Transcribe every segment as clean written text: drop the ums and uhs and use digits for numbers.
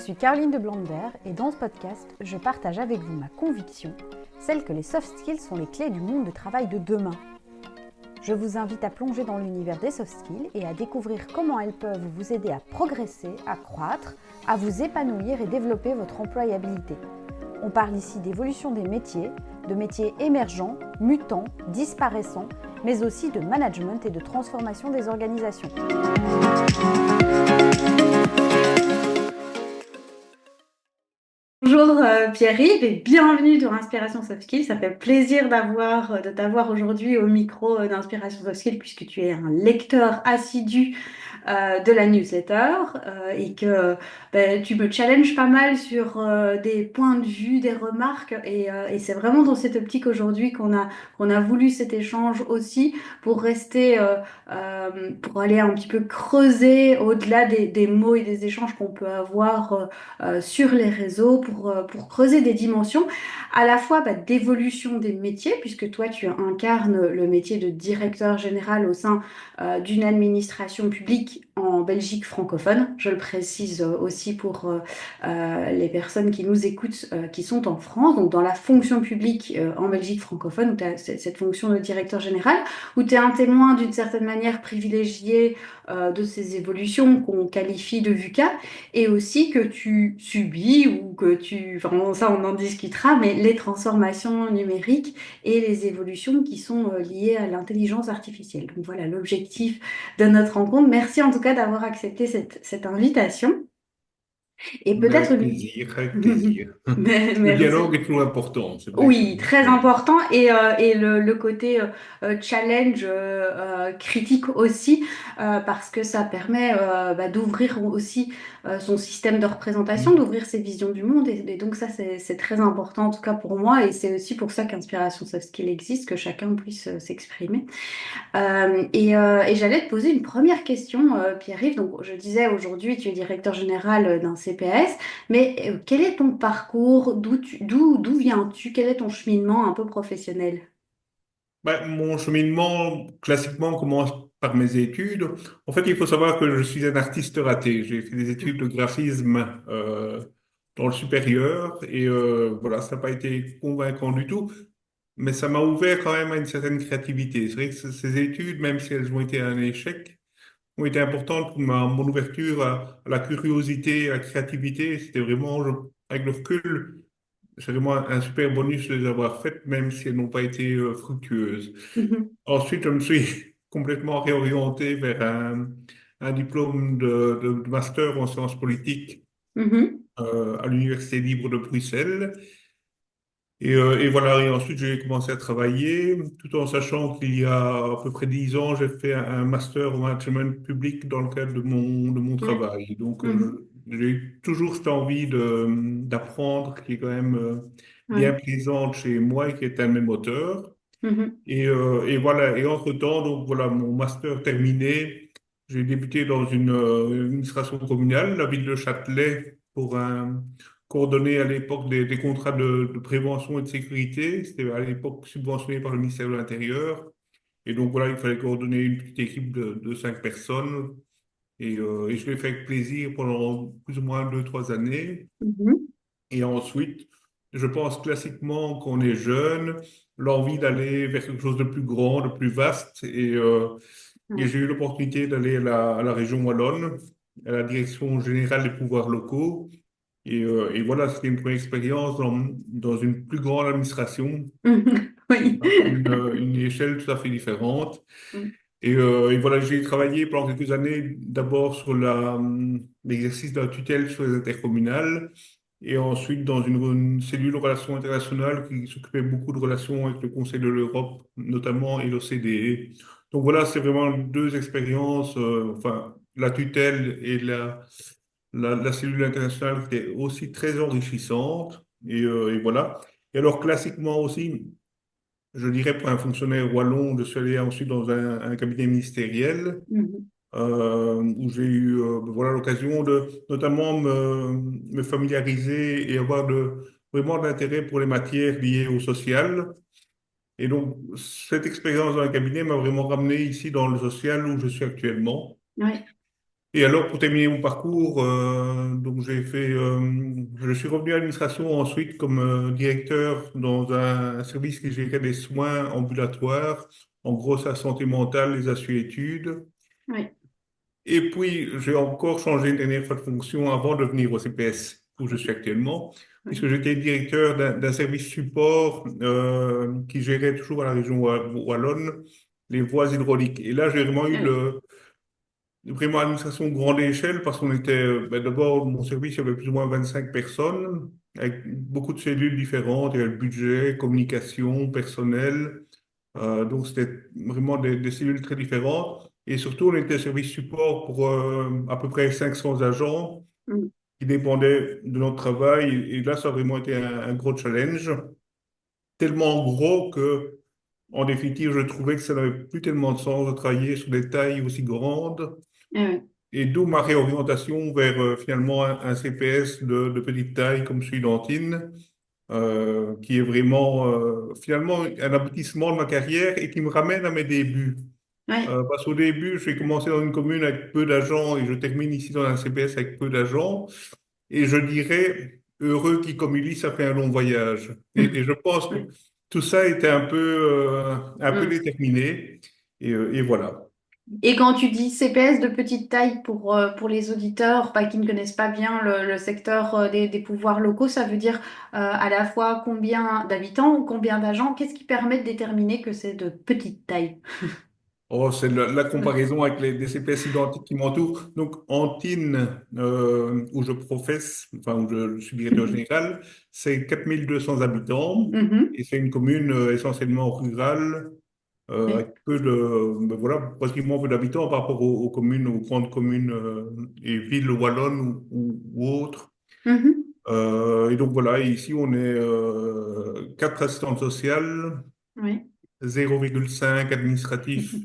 suis Caroline de Blander et dans ce podcast, je partage avec vous ma conviction, celle que les soft skills sont les clés du monde de travail de demain. Je vous invite à plonger dans l'univers des soft skills et à découvrir comment elles peuvent vous aider à progresser, à croître, à vous épanouir et développer votre employabilité. On parle ici d'évolution des métiers, de métiers émergents, mutants, disparaissants, mais aussi de management et de transformation des organisations. Bonjour Pierre-Yves et bienvenue dans Inspiration Soft Skills. Ça fait plaisir de t'avoir aujourd'hui au micro d'Inspiration Soft Skills puisque tu es un lecteur assidu de la newsletter et que tu me challenges pas mal sur des points de vue, des remarques et c'est vraiment dans cette optique aujourd'hui qu'on a voulu cet échange aussi pour rester, pour aller un petit peu creuser au-delà des mots et des échanges qu'on peut avoir sur les réseaux pour creuser des dimensions à la fois d'évolution des métiers puisque toi tu incarnes le métier de directeur général au sein d'une administration publique en Belgique francophone. Je le précise aussi pour les personnes qui nous écoutent, qui sont en France, donc dans la fonction publique en Belgique francophone, où tu as cette fonction de directeur général, où tu es un témoin d'une certaine manière privilégié de ces évolutions qu'on qualifie de VUCA, et aussi que tu subis ou que enfin ça on en discutera, mais les transformations numériques et les évolutions qui sont liées à l'intelligence artificielle. Donc voilà l'objectif de notre rencontre. Merci en tout cas d'avoir accepté cette invitation. Et Mais peut-être avec plaisir, avec plaisir. Le dialogue Merci. est toujours important, c'est vrai que Oui, très important et le côté challenge critique aussi parce que ça permet d'ouvrir aussi son système de représentation, d'ouvrir ses visions du monde et donc ça c'est très important en tout cas pour moi et c'est aussi pour ça qu'Inspiration Soft Skill existe, que chacun puisse s'exprimer. Et j'allais te poser une première question, Pierre-Yves. Donc, je disais aujourd'hui, tu es directeur général d'un CPS, mais quel est ton parcours? D'où viens-tu? Quel est ton cheminement un peu professionnel? mon cheminement, classiquement, commence par mes études. En fait, il faut savoir que je suis un artiste raté. J'ai fait des études de graphisme dans le supérieur et voilà, ça n'a pas été convaincant du tout, mais ça m'a ouvert quand même à une certaine créativité. C'est vrai que ces études, même si elles ont été un échec, ont été importantes pour mon ouverture à la curiosité, à la créativité. C'était vraiment, avec le recul, c'est vraiment un super bonus de les avoir faites, même si elles n'ont pas été fructueuses. Mhm, Ensuite, je me suis complètement réorienté vers un diplôme de master en sciences politiques mhm, à l'Université libre de Bruxelles. Et voilà, et ensuite j'ai commencé à travailler, tout en sachant qu'il y a à peu près 10 ans, j'ai fait un master en management public dans le cadre de mon ouais, travail. Donc mhm, j'ai eu toujours cette envie d'apprendre qui est quand même bien ouais, présente chez moi et qui est un de mes moteurs. mhm, Et voilà, et entre-temps, donc voilà, mon master terminé, j'ai débuté dans une administration communale, la ville de Châtelet, pour coordonner à l'époque des contrats de prévention et de sécurité. C'était à l'époque subventionné par le ministère de l'Intérieur. Et donc voilà, il fallait coordonner une petite équipe de 5 personnes. Et je l'ai fait avec plaisir pendant plus ou moins 2, 3 années. mhm, Et ensuite, je pense classiquement qu'on est jeune, l'envie d'aller vers quelque chose de plus grand, de plus vaste. Et ouais, j'ai eu l'opportunité d'aller à la région Wallonne, à la direction générale des pouvoirs locaux. Et voilà, c'était une première expérience dans une plus grande administration, mhm, oui. une échelle tout à fait différente. Et voilà, j'ai travaillé pendant quelques années d'abord sur l'exercice de la tutelle sur les intercommunales et ensuite dans une cellule de relations internationales qui s'occupait beaucoup de relations avec le Conseil de l'Europe notamment et l'OCDE. Donc voilà, c'est vraiment deux expériences, enfin la tutelle et la cellule internationale qui était aussi très enrichissante. Et voilà. Et alors classiquement aussi, je dirais pour un fonctionnaire wallon, je suis allé ensuite dans un cabinet ministériel Mhm, où j'ai eu voilà, l'occasion de notamment me familiariser et avoir vraiment de l'intérêt pour les matières liées au social. Et donc, cette expérience dans un cabinet m'a vraiment ramené ici dans le social où je suis actuellement. ouais. Et alors, pour terminer mon parcours, donc je suis revenu à l'administration ensuite comme directeur dans un service qui gérait des soins ambulatoires, en gros, sa santé mentale, les assuétudes. Oui, Et puis, j'ai encore changé une dernière fois de fonction avant de venir au CPS où je suis actuellement, puisque oui, j'étais directeur d'un service support qui gérait toujours à la région wallonne les voies hydrauliques. Et là, j'ai vraiment eu oui, vraiment administration grande échelle parce qu'on était, ben d'abord, mon service, il y avait plus ou moins 25 personnes avec beaucoup de cellules différentes. Il y avait le budget, communication, personnel. Donc, c'était vraiment des cellules très différentes. Et surtout, on était service support pour à peu près 500 agents mm, qui dépendaient de notre travail. Et là, ça a vraiment été un gros challenge, tellement gros que, en définitive, je trouvais que ça n'avait plus tellement de sens de travailler sur des tailles aussi grandes. oui, Et d'où ma réorientation vers finalement un CPS de petite taille comme celui d'Antine, qui est vraiment finalement un aboutissement de ma carrière et qui me ramène à mes débuts. oui, Parce qu'au début, j'ai commencé dans une commune avec peu d'agents et je termine ici dans un CPS avec peu d'agents. Et je dirais, heureux qui comme Ulysse a fait un long voyage. Et je pense que oui. tout ça était un peu Mm. déterminé. Et voilà. Et quand tu dis CPS de petite taille pour les auditeurs bah, qui ne connaissent pas bien le secteur des pouvoirs locaux, ça veut dire à la fois combien d'habitants ou combien d'agents? Qu'est-ce qui permet de déterminer que c'est de petite taille? Oh, c'est la comparaison avec des CPS identiques qui m'entourent. Donc, Antine, où je professe, enfin, où je suis directeur général, c'est 4200 habitants Mhm. et c'est une commune essentiellement rurale, Oui. avec peu de, ben voilà, pratiquement peu d'habitants par rapport aux communes, aux grandes communes et villes wallonnes ou autres. Mhm. Et donc, voilà, et ici, on est quatre assistantes sociales, Oui. 0,5 administratifs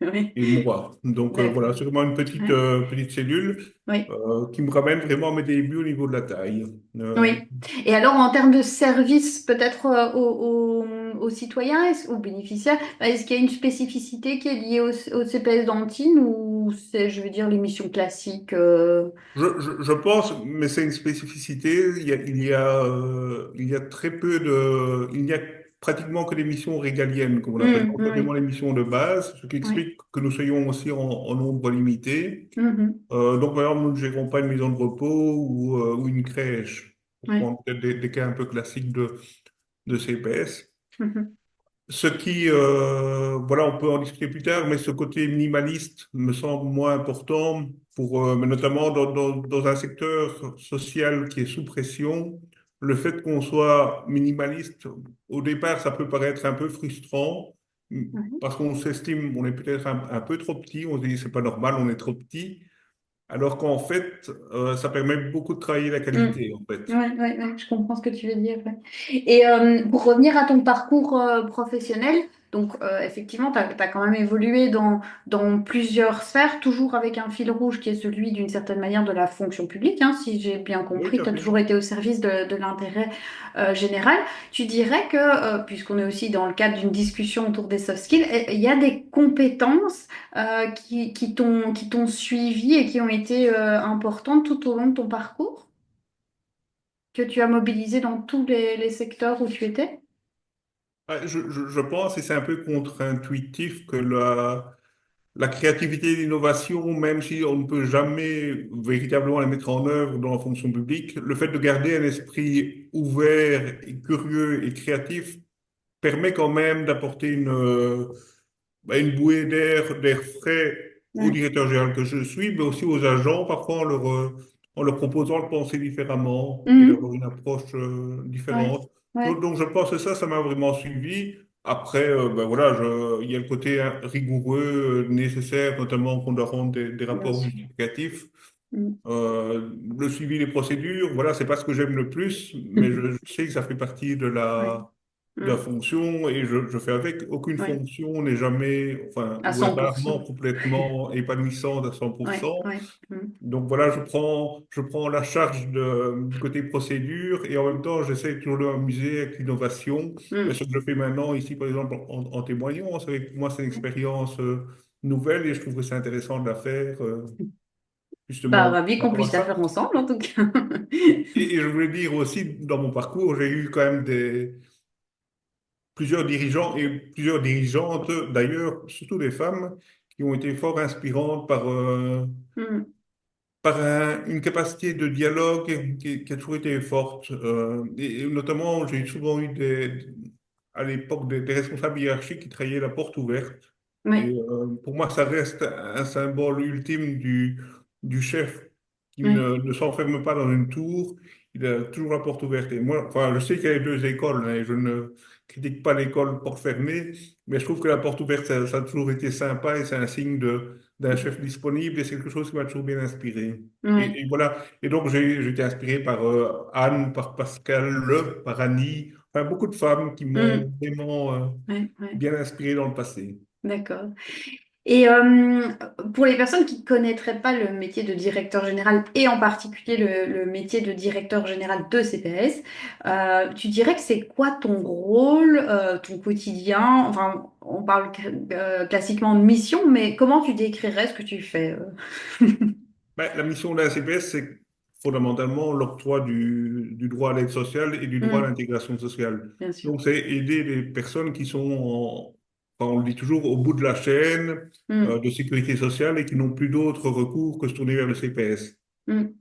Oui. et moi. Donc D'accord. voilà, c'est vraiment une Ouais. petite cellule Oui. qui me ramène vraiment à mes débuts au niveau de la taille. Oui. Et alors, en termes de service, peut-être aux citoyens, aux bénéficiaires, est-ce qu'il y a une spécificité qui est liée au CPS d'Antine ou c'est, je veux dire, les missions classiques Je pense, mais c'est une spécificité, il y a très peu de... Il n'y a pratiquement que des missions régaliennes, comme on appelle. Donc, c'est vraiment Oui. les missions de base, ce qui Oui. explique que nous soyons aussi en nombre limité. Mhm. Donc, par exemple, nous ne gérons pas une maison de repos ou une crèche, pour Oui. prendre peut-être des cas un peu classiques de CPS. Mhm. Ce qui, voilà, on peut en discuter plus tard, mais ce côté minimaliste me semble moins important mais notamment dans un secteur social qui est sous pression. Le fait qu'on soit minimaliste, au départ, ça peut paraître un peu frustrant Oui. parce qu'on s'estime, on est peut-être un peu trop petit, on se dit c'est pas normal, on est trop petit, alors qu'en fait, ça permet beaucoup de travailler la Mm. qualité, en fait. Ouais, ouais, ouais, je comprends ce que tu veux dire. Ouais. Et pour revenir à ton parcours professionnel, donc effectivement, tu as, quand même évolué dans plusieurs sphères, toujours avec un fil rouge qui est celui d'une certaine manière de la fonction publique, hein, si j'ai bien Oui, compris, tout à tu as fait. toujours été au service de l'intérêt général. Tu dirais que, puisqu'on est aussi dans le cadre d'une discussion autour des soft skills, il y a des compétences qui t'ont suivi et qui ont été importantes tout au long de ton parcours? Que tu as mobilisé dans tous les secteurs où tu étais? Je pense, et c'est un peu contre-intuitif, que la créativité et l'innovation, même si on ne peut jamais véritablement la mettre en œuvre dans la fonction publique, le fait de garder un esprit ouvert, et curieux et créatif permet quand même d'apporter une bouée d'air frais au Ouais. directeur général que je suis, mais aussi aux agents, parfois en leur proposant de penser différemment et Mhm. d'avoir une approche Ouais. différente. Ouais. Donc, je pense que ça m'a vraiment suivi. Après, ben voilà, il y a le côté rigoureux, nécessaire, notamment qu'on doit rendre des Bien rapports sûr. justificatifs. Mhm. Le suivi des procédures, voilà, c'est pas ce que j'aime le plus, mais je sais que ça fait partie Ouais. de la Mhm. fonction et je fais avec. Aucune Ouais. fonction n'est jamais, enfin, À ou est 100%. rarement complètement épanouissante à cent pour Ouais. cent. Ouais. Mhm. Donc voilà, je prends la charge du côté procédure et en même temps, j'essaie toujours de m'amuser avec l'innovation. Mais ce Mhm. que je fais maintenant ici, par exemple, en témoignant, c'est que pour moi, c'est une Ouais. expérience nouvelle et je trouve que c'est intéressant de la faire. Bah, justement ravi par qu'on rapport à puisse la ça. faire ensemble, en tout cas. Et je voulais dire aussi, dans mon parcours, j'ai eu quand même plusieurs dirigeants et plusieurs dirigeantes, d'ailleurs, surtout des femmes, qui ont été fort inspirantes Mm, par une capacité de dialogue qui a toujours été forte. Et notamment, j'ai souvent eu à l'époque des responsables hiérarchiques qui travaillaient la porte ouverte. Et oui, pour moi, ça reste un symbole ultime du chef qui oui, ne s'enferme pas dans une tour. Il a toujours la porte ouverte. Et moi, enfin, je sais qu'il y a les deux écoles, hein, et je ne critique pas l'école porte fermée, mais je trouve que la porte ouverte, ça a toujours été sympa et c'est un signe d'un chef disponible et c'est quelque chose qui m'a toujours bien inspiré. oui. Et voilà. Et donc, j'ai été inspiré par Anne, par Pascal, par Annie, enfin, beaucoup de femmes qui m'ont Mm, vraiment oui, oui. bien inspiré dans le passé. D'accord. Et pour les personnes qui ne connaîtraient pas le métier de directeur général et en particulier le métier de directeur général de CPS, tu dirais que c'est quoi ton rôle, ton quotidien? Enfin, on parle classiquement de mission, mais comment tu décrirais ce que tu fais? Ben, la mission de la CPS, c'est fondamentalement l'octroi du droit à l'aide sociale et du droit à Mm, l'intégration sociale. bien sûr. Donc, c'est aider les personnes qui sont, enfin, on le dit toujours, au bout de la chaîne Mm, de sécurité sociale et qui n'ont plus d'autre recours que se tourner vers le CPS. mm,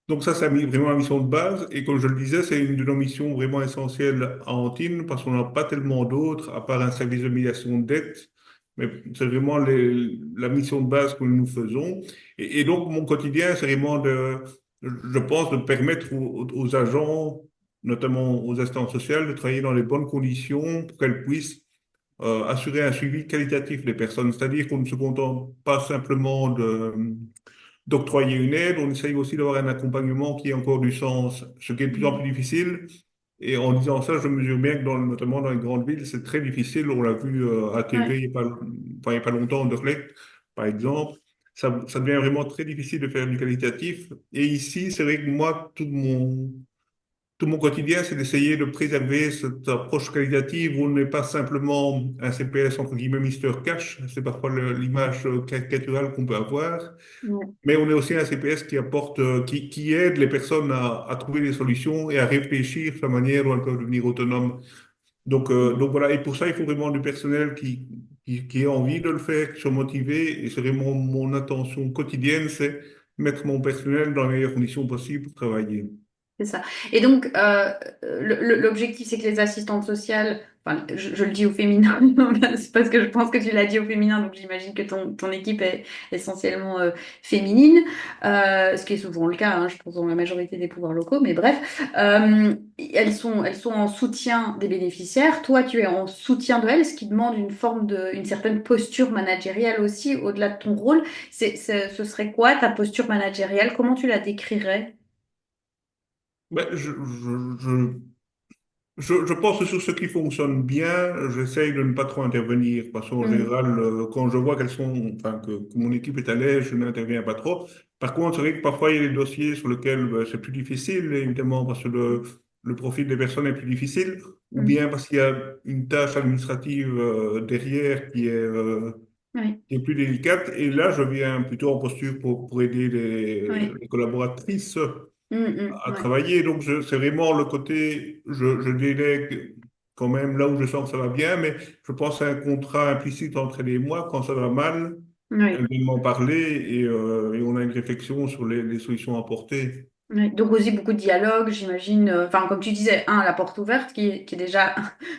Donc ça, c'est vraiment la mission de base. Et comme je le disais, c'est une de nos missions vraiment essentielles à Antine parce qu'on n'a pas tellement d'autres, à part un service de médiation de dette. Mais c'est vraiment la mission de base que nous faisons. Et donc, mon quotidien, c'est vraiment je pense, de permettre aux agents, notamment aux assistantes sociales, de travailler dans les bonnes conditions pour qu'elles puissent assurer un suivi qualitatif des personnes. C'est-à-dire qu'on ne se contente pas simplement d'octroyer une aide, on essaye aussi d'avoir un accompagnement qui ait encore du sens, ce qui est de plus en plus mm, difficile. Et en disant ça, je mesure bien que notamment dans les grandes villes, c'est très difficile. On l'a vu à TV ouais, il y a pas longtemps, Anderlecht, par exemple. Ça devient vraiment très difficile de faire du qualitatif. Et ici, c'est vrai que moi, tout mon quotidien, c'est d'essayer de préserver cette approche qualitative où on n'est pas simplement un CPS entre guillemets Mister Cash, c'est parfois l'image caricaturale qu'on peut avoir, ouais, mais on est aussi un CPS qui apporte, qui aide les personnes à trouver des solutions et à réfléchir sur la manière dont elles peuvent devenir autonomes. Donc voilà, et pour ça, il faut vraiment du personnel qui ait envie de le faire, qui soit motivé, et c'est vraiment mon intention quotidienne, c'est mettre mon personnel dans les meilleures conditions possibles pour travailler. c'est ça. Et donc, l'objectif, c'est que les assistantes sociales, enfin, je le dis au féminin, c'est parce que je pense que tu l'as dit au féminin, donc j'imagine que ton équipe est essentiellement féminine, ce qui est souvent le cas, hein, je pense, dans la majorité des pouvoirs locaux, mais bref, elles sont en soutien des bénéficiaires. Toi, tu es en soutien de elles, ce qui demande une certaine posture managériale aussi, au-delà de ton rôle. Ce serait quoi ta posture managériale? Comment tu la décrirais? Ben, je pense que sur ce qui fonctionne bien, j'essaye de ne pas trop intervenir parce qu'en Hmm. général, quand je vois enfin, que mon équipe est à l'aise, je n'interviens pas trop. Par contre, c'est vrai que parfois il y a des dossiers sur lesquels ben, c'est plus difficile, évidemment, parce que le profil des personnes est plus difficile, ou Hmm. bien parce qu'il y a une tâche administrative derrière Oui, qui est plus délicate. Et là, je viens plutôt en posture pour aider oui, les collaboratrices à ouais, travailler. Donc, c'est vraiment le côté, je délègue quand même là où je sens que ça va bien, mais je pense à un contrat implicite entre elle et moi. Quand ça va mal, elle oui, vient m'en parler et on a une réflexion sur les solutions à apporter. oui. Donc aussi beaucoup de dialogue, j'imagine. Enfin, comme tu disais, un, la porte ouverte, qui est déjà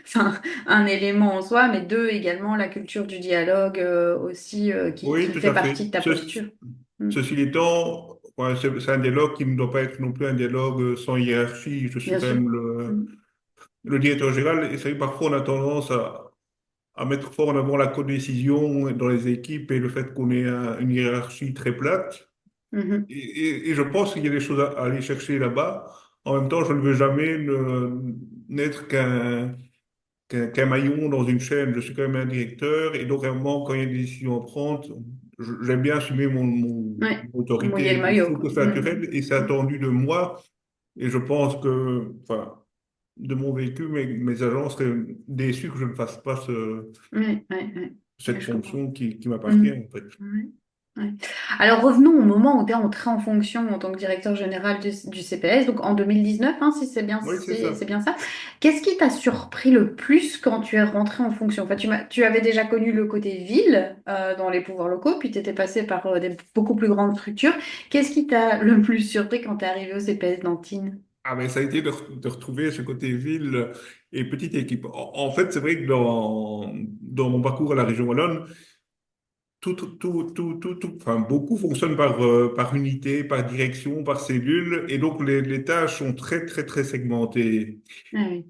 enfin, un élément en soi, mais deux, également la culture du dialogue aussi, Oui, qui tout fait à partie de fait. ta posture. Mm. Ceci étant, ouais, c'est un dialogue qui ne doit pas être non plus un dialogue sans hiérarchie. Je suis Bien quand sûr. même Mm. le directeur général et c'est vrai que parfois on a tendance à mettre fort en avant la codécision dans les équipes et le fait qu'on ait une hiérarchie très plate. Mhm. Et je pense qu'il y a des choses à aller chercher là-bas. En même temps, je ne veux jamais n'être qu'un maillon dans une chaîne. Je suis quand même un directeur et donc, vraiment, quand il y a des décisions à prendre, j'aime bien assumer Ouais, mon mouiller le autorité. Je maillot, trouve quoi. que c'est naturel et c'est Mm. attendu de moi. Et je pense que, enfin, de mon vécu, mes agents seraient déçus que je ne fasse pas Ouais, ouais, ouais. Ouais, cette je comprends. fonction qui m'appartient, Mm. en fait. Ouais. Ouais. Alors revenons au moment où tu es entré en fonction en tant que directeur général du CPS, donc en 2019, hein, si c'est bien, Oui, c'est ça. c'est bien ça. Qu'est-ce qui t'a surpris le plus quand tu es rentré en fonction? Enfin, tu avais déjà connu le côté ville dans les pouvoirs locaux, puis tu étais passé par des beaucoup plus grandes structures. Qu'est-ce qui t'a le plus surpris quand tu es arrivé au CPS d'Antine? Ah, mais ça a été de retrouver ce côté ville et petite équipe. En fait, c'est vrai que dans mon parcours à la région Wallonne, enfin, beaucoup fonctionnent par unité, par direction, par cellule, et donc les tâches sont très, très, très segmentées. Ah oui.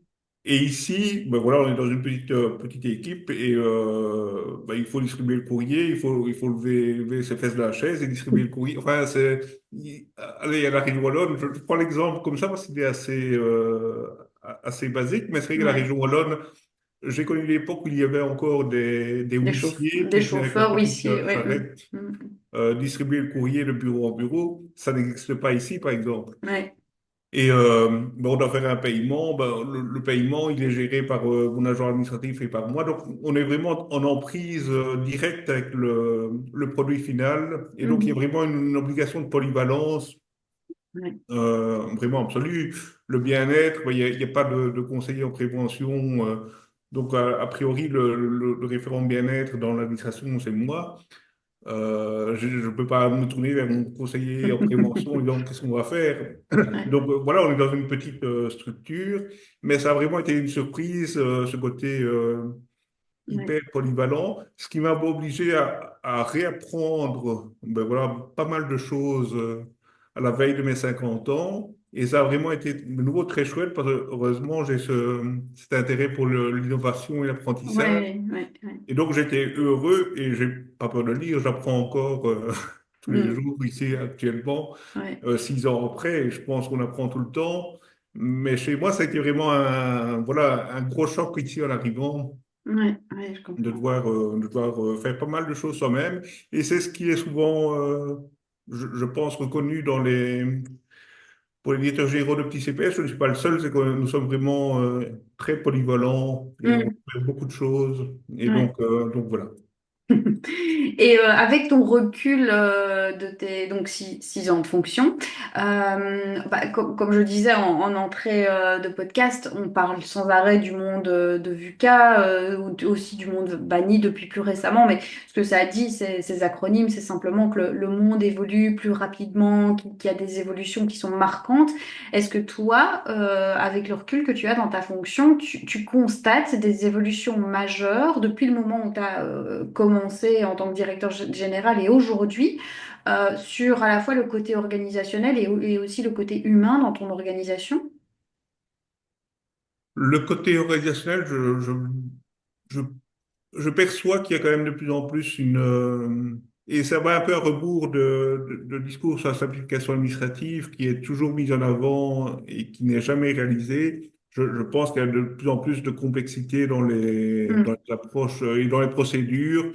Et ici, ben voilà, on est dans une petite équipe et ben, il faut distribuer le courrier, il faut lever ses fesses de la chaise et distribuer le courrier. Enfin, allez, à la région Wallonne, je prends l'exemple comme ça parce qu'il est assez basique, mais c'est vrai que la Ouais. région Wallonne, j'ai connu l'époque où il y avait encore des huissiers Des qui venaient avec leur chauffeurs, petite huissiers, ouais. charrette Mm. distribuer le courrier de bureau en bureau. Ça n'existe pas ici, par exemple. Ouais. Et ben, on doit faire un paiement. Ben, le paiement, il est géré par mon agent administratif et par moi. Donc, on est vraiment en emprise directe avec le produit final. Et donc, il y a Mhm. vraiment une obligation de polyvalence Ouais. vraiment absolue. Le bien-être, ben, il y a pas de conseiller en prévention. Donc, a priori, le référent bien-être dans l'administration, c'est moi. Je ne peux pas me tourner vers mon conseiller en prévention en disant qu'est-ce qu'on va faire. Ouais. Donc voilà, on est dans une petite structure, mais ça a vraiment été une surprise, ce côté Ouais. hyper polyvalent, ce qui m'a obligé à réapprendre ben voilà, pas mal de choses à la veille de mes 50 ans. Et ça a vraiment été de nouveau très chouette parce que heureusement, j'ai cet intérêt pour l'innovation et l'apprentissage. Ouais. Ouais. Ouais. Et donc j'étais heureux et j'ai pas peur de le dire, j'apprends encore tous les Mm. jours ici actuellement, Ouais. 6 ans après, et je pense qu'on apprend tout le temps. Mais chez moi, ça a été vraiment voilà, un gros choc ici en arrivant Ouais. Ouais, je comprends. de devoir faire pas mal de choses soi-même. Et c'est ce qui est souvent, je pense, reconnu pour les directeurs généraux de petits CPS. Je ne suis pas le seul, c'est que nous sommes vraiment très polyvalents et on Mm. fait beaucoup de choses. Et Ouais. donc voilà. Et avec ton recul de tes donc 6 ans de fonction, comme je disais en entrée de podcast, on parle sans arrêt du monde de VUCA, ou aussi du monde banni depuis plus récemment, mais ce que ça dit, ces acronymes, c'est simplement que le monde évolue plus rapidement, qu'il y a des évolutions qui sont marquantes. Est-ce que toi, avec le recul que tu as dans ta fonction, tu constates des évolutions majeures depuis le moment où tu as commencé en tant que directeur général et aujourd'hui sur à la fois le côté organisationnel et aussi le côté humain dans ton organisation? Le côté organisationnel, je, je perçois qu'il y a quand même de plus en plus et ça va un peu à rebours de discours sur la simplification administrative qui est toujours mise en avant et qui n'est jamais réalisée. Je pense qu'il y a de plus en plus de complexité dans Mm. les approches et dans les procédures,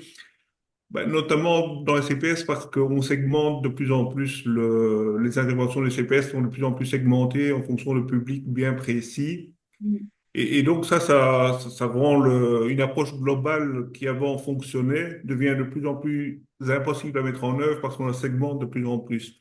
ben, notamment dans les CPS parce qu'on segmente de plus en plus les interventions des CPS sont de plus en plus segmentées en fonction de publics bien précis. Mm. Et donc ça rend une approche globale qui avant fonctionnait devient de plus en plus impossible à mettre en œuvre parce qu'on la segmente de plus en plus.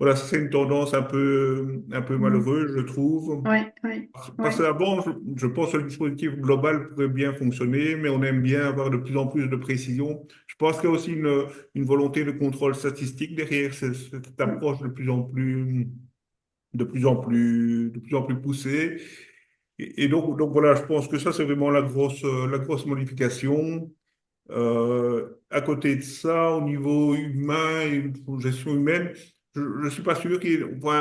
Voilà, ça, c'est une tendance un peu Mm. malheureuse, je trouve. Ouais, ouais, Parce ouais. qu'avant, je pense que le dispositif global pourrait bien fonctionner, mais on aime bien avoir de plus en plus de précision. Je pense qu'il y a aussi une volonté de contrôle statistique derrière cette Mm. approche de plus en plus poussée. Et donc voilà, je pense que ça, c'est vraiment la grosse modification. À côté de ça, au niveau humain et gestion humaine, je ne suis pas sûr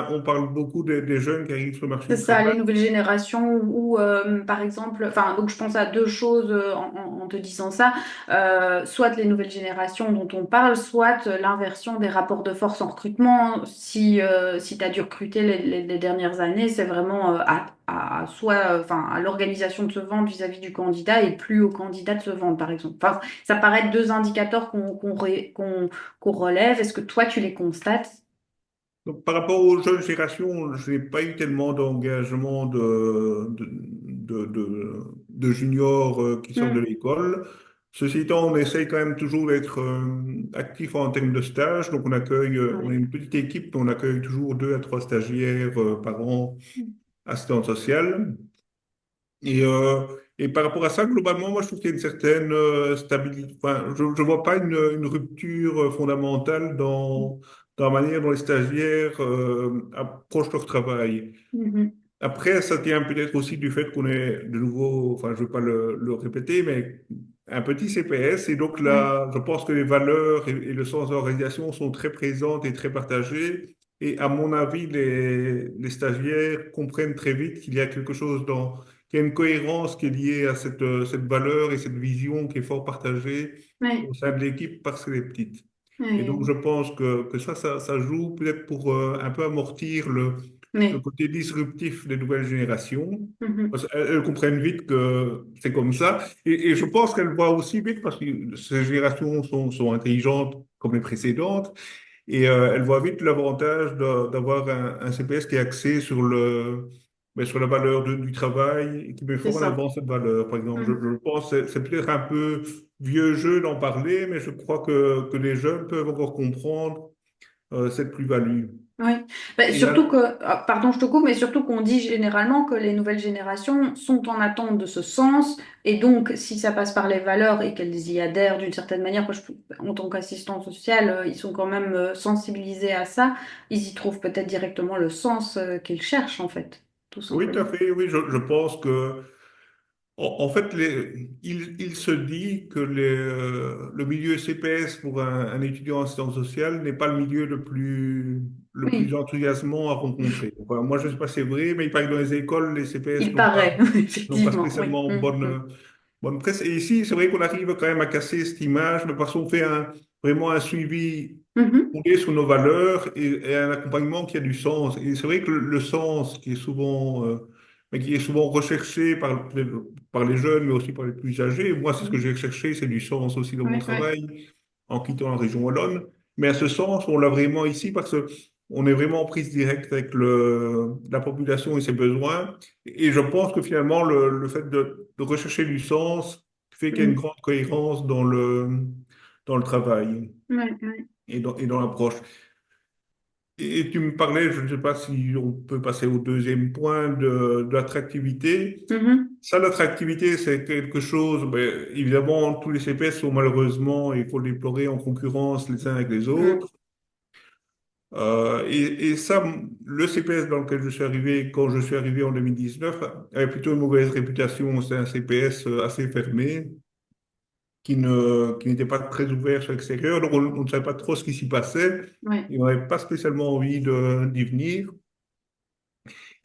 on parle beaucoup des jeunes qui arrivent sur le marché C'est du ça, travail. les nouvelles générations ou par exemple, enfin donc je pense à deux choses en te disant ça. Soit les nouvelles générations dont on parle, soit l'inversion des rapports de force en recrutement. Si tu as dû recruter les dernières années, c'est vraiment soit enfin à l'organisation de se vendre vis-à-vis du candidat et plus au candidat de se vendre par exemple. Enfin, ça paraît être deux indicateurs qu'on relève. Est-ce que toi tu les constates? Donc, par rapport aux jeunes générations, je n'ai pas eu tellement d'engagement de juniors qui sortent de l'école. Ceci étant, on essaye quand même toujours d'être actif en termes de stage. Donc, on est Oui. une petite équipe, on accueille toujours 2 à 3 stagiaires par an, Mm. assistants sociales. Et par rapport à ça, globalement, moi, je trouve qu'il y a une certaine stabilité. Enfin, je ne vois pas une rupture fondamentale dans la manière dont les stagiaires approchent leur travail. Mhm. Après, ça tient peut-être aussi du fait qu'on est de nouveau, enfin, je ne veux pas le répéter, mais un petit CPS. Et donc Oui. là, je pense que les valeurs et le sens d'organisation sont très présentes et très partagées. Et à mon avis, les stagiaires comprennent très vite qu'il y a quelque chose qu'il y a une cohérence qui est liée à cette valeur et cette vision qui est fort partagée Oui. au sein de l'équipe parce qu'elle est petite. Et donc, je Oui. pense que ça joue peut-être pour un peu amortir le Oui. côté disruptif des nouvelles générations. Mhm. Parce qu'elles comprennent vite que c'est comme ça. Et je pense qu'elles voient aussi vite, parce que ces générations sont intelligentes comme les précédentes, et elles voient vite l'avantage d'avoir un CPS qui est axé sur la valeur du travail et qui met C'est fort en ça. avant cette valeur. Par exemple, Mhm. je pense que c'est peut-être un peu vieux jeu d'en parler, mais je crois que les jeunes peuvent encore comprendre cette plus-value. Oui, bah, Et surtout là, que, ah, pardon, je te coupe, mais surtout qu'on dit généralement que les nouvelles générations sont en attente de ce sens, et donc si ça passe par les valeurs et qu'elles y adhèrent d'une certaine manière, moi, en tant qu'assistant social, ils sont quand même sensibilisés à ça, ils y trouvent peut-être directement le sens qu'ils cherchent en fait, tout oui, tout à simplement. fait, oui, je pense que en fait, il se dit que le milieu CPS pour un étudiant en sciences sociales n'est pas le milieu le plus Oui, enthousiasmant à rencontrer. Enfin, moi, je ne sais pas si c'est vrai, mais il paraît que dans les écoles, les CPS il paraît, n'ont pas effectivement, oui. spécialement bonne presse. Et ici, c'est vrai qu'on arrive quand même à casser cette image, mais parce qu'on fait vraiment un suivi Mhm. fondé sur nos valeurs et un accompagnement qui a du sens. Et c'est vrai que le sens qui est souvent recherché par les jeunes, mais aussi par les plus âgés. Moi, c'est ce que Mhm. j'ai recherché, c'est du sens aussi dans mon Oui, oui. travail en quittant la région wallonne. Mais à ce sens, on l'a vraiment ici parce que on est vraiment en prise directe avec la population et ses besoins. Et je pense que finalement, le fait de rechercher du sens fait qu'il y a une Mhm. grande cohérence dans le travail Oui, oui. et dans l'approche. Et tu me parlais, je ne sais pas si on peut passer au deuxième point de l'attractivité. Mhm. Ça, l'attractivité, c'est quelque chose, ben, évidemment, tous les CPS sont malheureusement, il faut le déplorer, en concurrence les uns avec les Mhm. autres. Et ça, le CPS dans lequel je suis arrivé, quand je suis arrivé en 2019, avait plutôt une mauvaise réputation. C'est un CPS assez fermé, qui n'était pas très ouvert sur l'extérieur. Donc, on ne savait pas trop ce qui s'y passait. Oui. Et on n'avait pas spécialement envie d'y venir.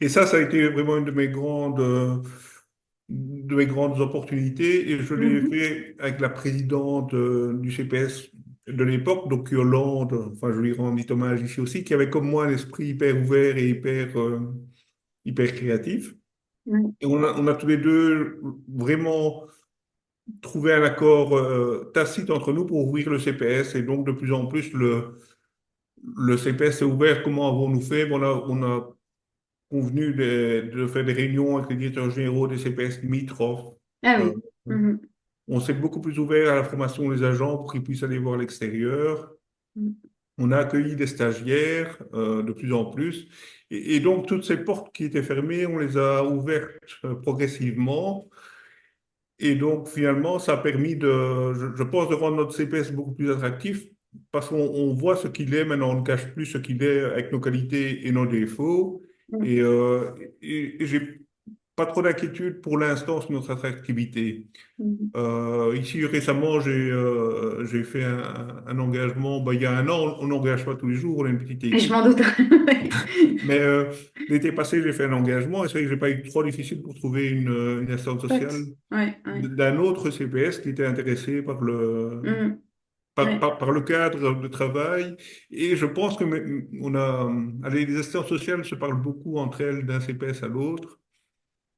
Et ça a été vraiment une de mes grandes opportunités. Et je l'ai Mhm. fait avec la présidente du CPS de l'époque, donc Yolande, enfin je lui rends hommage ici aussi, qui avait comme moi un esprit hyper ouvert et hyper créatif. Oui. Et on a tous les deux vraiment trouvé un accord tacite entre nous pour ouvrir le CPS. Et donc de plus en plus, le CPS est ouvert. Comment avons-nous fait? Bon, on a convenu de faire des réunions avec les directeurs généraux des CPS limitrophes. Ah Euh, oui. Mhm. on s'est beaucoup plus ouvert à la formation des agents pour qu'ils puissent aller voir l'extérieur. Mhm. On a accueilli des stagiaires de plus en plus. Et donc, toutes ces portes qui étaient fermées, on les a ouvertes progressivement. Et donc, finalement, ça a permis je pense, de rendre notre CPS beaucoup plus attractif parce qu'on voit ce qu'il est maintenant, on ne cache plus ce qu'il est avec nos qualités et nos défauts. Mhm. Et j'ai pas trop d'inquiétude pour l'instant sur notre attractivité. Mhm. Ici, récemment, j'ai fait un engagement. Ben, il y a un an, on n'engage pas tous les jours, on est une petite Et je équipe. m'en doute. Mais l'été passé, j'ai fait un engagement et c'est vrai que j'ai pas eu trop difficile pour trouver une assistante sociale Chouette. Oui, oui. d'un autre CPS qui était intéressé par le, Mhm. par, Oui, par, par le cadre de travail. Et je pense que allez, les assistantes sociales se parlent beaucoup entre elles d'un CPS à l'autre.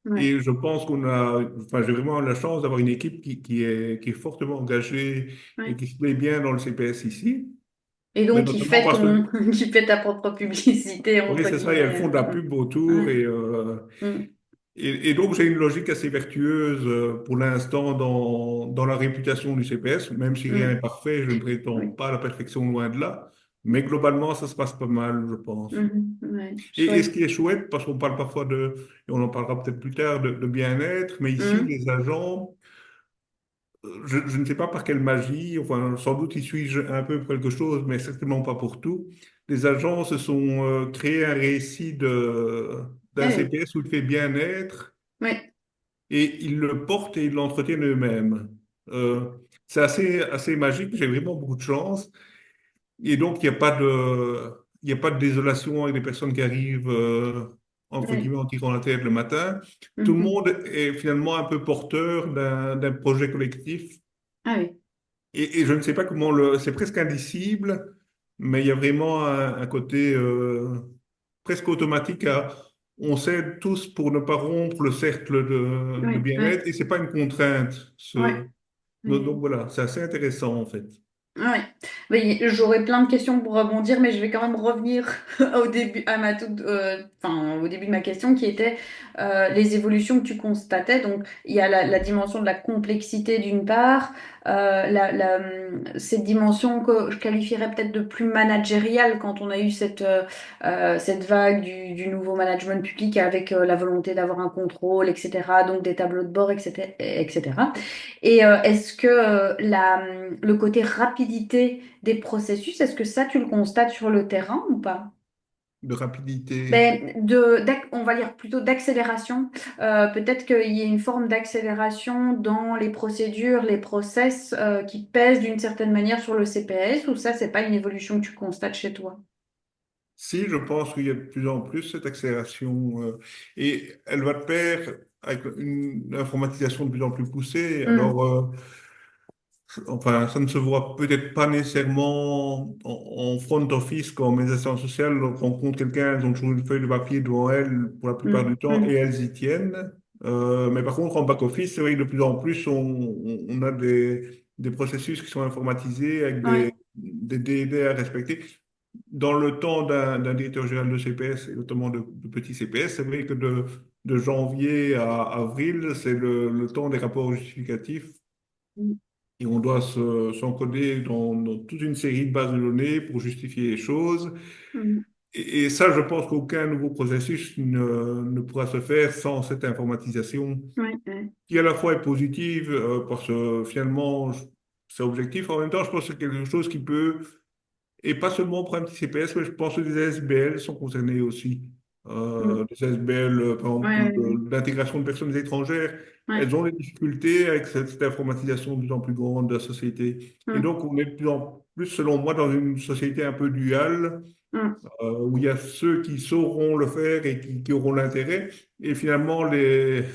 oui, Et je pense enfin, j'ai vraiment la chance d'avoir une équipe qui est fortement engagée et oui. qui se plaît bien dans le CPS ici. Et Mais donc, notamment parce que, qui fait ta propre publicité, oui, entre c'est ça, il y a le guillemets. fond de la pub autour Ouais. et Mhm. Et donc, j'ai une logique assez vertueuse pour l'instant dans la réputation du CPS, même si rien n'est Mm. parfait, je ne prétends Oui. pas à la perfection loin de là. Mais globalement, ça se passe pas mal, je pense. Mhm. Ouais. Et ce Chouette. qui est chouette, parce qu'on parle parfois et on en parlera peut-être plus tard, de bien-être, mais ici, Mm. les agents, je ne sais pas par quelle magie, enfin, sans doute y suis-je un peu pour quelque chose, mais certainement pas pour tout. Les agents se sont créés un récit Ah d'un oui. CPS où il fait bien-être Oui. et ils le portent et ils l'entretiennent eux-mêmes. Euh, c'est assez magique, j'ai vraiment beaucoup de chance. Et donc, il y a pas de désolation avec des personnes qui arrivent, entre Oui. guillemets, en tirant la tête le matin. Tout le Mhm. monde est finalement un peu porteur d'un projet collectif. Ah oui. Et je ne sais pas comment c'est presque indicible, mais il y a vraiment un côté presque automatique on s'aide tous pour ne pas rompre le cercle de Oui. Oui. bien-être et c'est pas une contrainte. Ouais. Donc Oui. voilà, c'est assez intéressant en fait. Ouais. Oui, j'aurais plein de questions pour rebondir, mais je vais quand même revenir au début, enfin, au début de ma question qui était les évolutions que tu constatais. Donc, il y a la dimension de la complexité d'une part, cette dimension que je qualifierais peut-être de plus managériale quand on a eu cette vague du nouveau management public avec la volonté d'avoir un contrôle, etc. Donc, des tableaux de bord, etc., etc. Et est-ce que le côté rapidité des processus, est-ce que ça, tu le constates sur le terrain ou pas? De rapidité. Ben, on va dire plutôt d'accélération. Peut-être qu'il y ait une forme d'accélération dans les procédures, les process qui pèsent d'une certaine manière sur le CPS, ou ça, c'est pas une évolution que tu constates chez toi? Si, je pense qu'il y a de plus en plus cette accélération et elle va de pair avec une informatisation de plus en plus poussée. Hmm, Alors, enfin, ça ne se voit peut-être pas nécessairement en front office quand mes assistantes sociales rencontrent quelqu'un, elles ont toujours une feuille de papier devant elles pour la plupart du hmm, temps et hmm. elles y tiennent. Mais par contre, en back-office, c'est vrai que de plus en plus, on a des processus qui sont informatisés avec Ouais, des délais à respecter. Dans le temps d'un directeur général de CPS, et notamment de petits CPS, c'est vrai que de janvier à avril, c'est le temps des rapports justificatifs hmm, et on doit s'encoder dans toute une série de bases de données pour justifier les choses. hmm. Et ça, je pense qu'aucun nouveau processus ne pourra se faire sans cette informatisation Ouais, ouais. qui à la fois est positive parce que finalement, c'est objectif. En même temps, je pense que c'est quelque chose qui peut et pas seulement pour un petit CPS, mais je pense que les ASBL sont concernés aussi. Hmm. Les ASBL, par exemple, Ouais, ouais, l'intégration de personnes étrangères, ouais. elles ont des difficultés avec cette informatisation de plus en plus grande de la société. Et Hmm, donc, on est de plus en plus, selon moi, dans une société un peu duale, hmm. où il y a ceux qui sauront le faire et qui auront l'intérêt, et finalement, Ouais.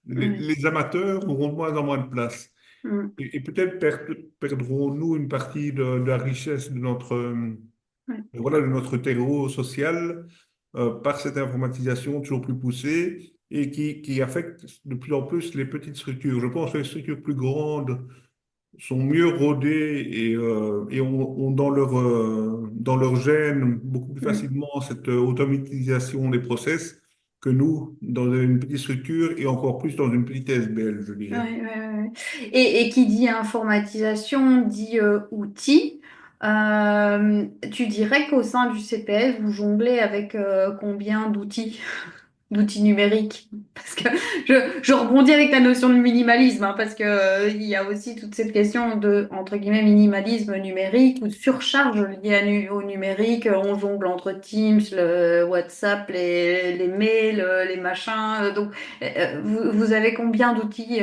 les amateurs auront de moins en moins de place. Hmm. Et peut-être perdrons-nous une partie de la richesse de Ouais. voilà, de notre terreau social par cette informatisation toujours plus poussée et qui affecte de plus en plus les petites structures. Je pense que les structures plus grandes sont mieux rodées et ont dans leur gène beaucoup plus Hmm. facilement cette automatisation des process que nous, dans une petite structure et encore plus dans une petite SBL, je Ouais, dirais. ouais, ouais. Et qui dit informatisation dit outils. Tu dirais qu'au sein du CPS, vous jonglez avec combien d'outils, d'outils numériques? Parce que je rebondis avec ta notion de minimalisme, hein, parce que il y a aussi toute cette question de, entre guillemets, minimalisme numérique ou de surcharge liée au numérique. On jongle entre Teams, le WhatsApp, les mails, les machins. Donc, vous avez combien d'outils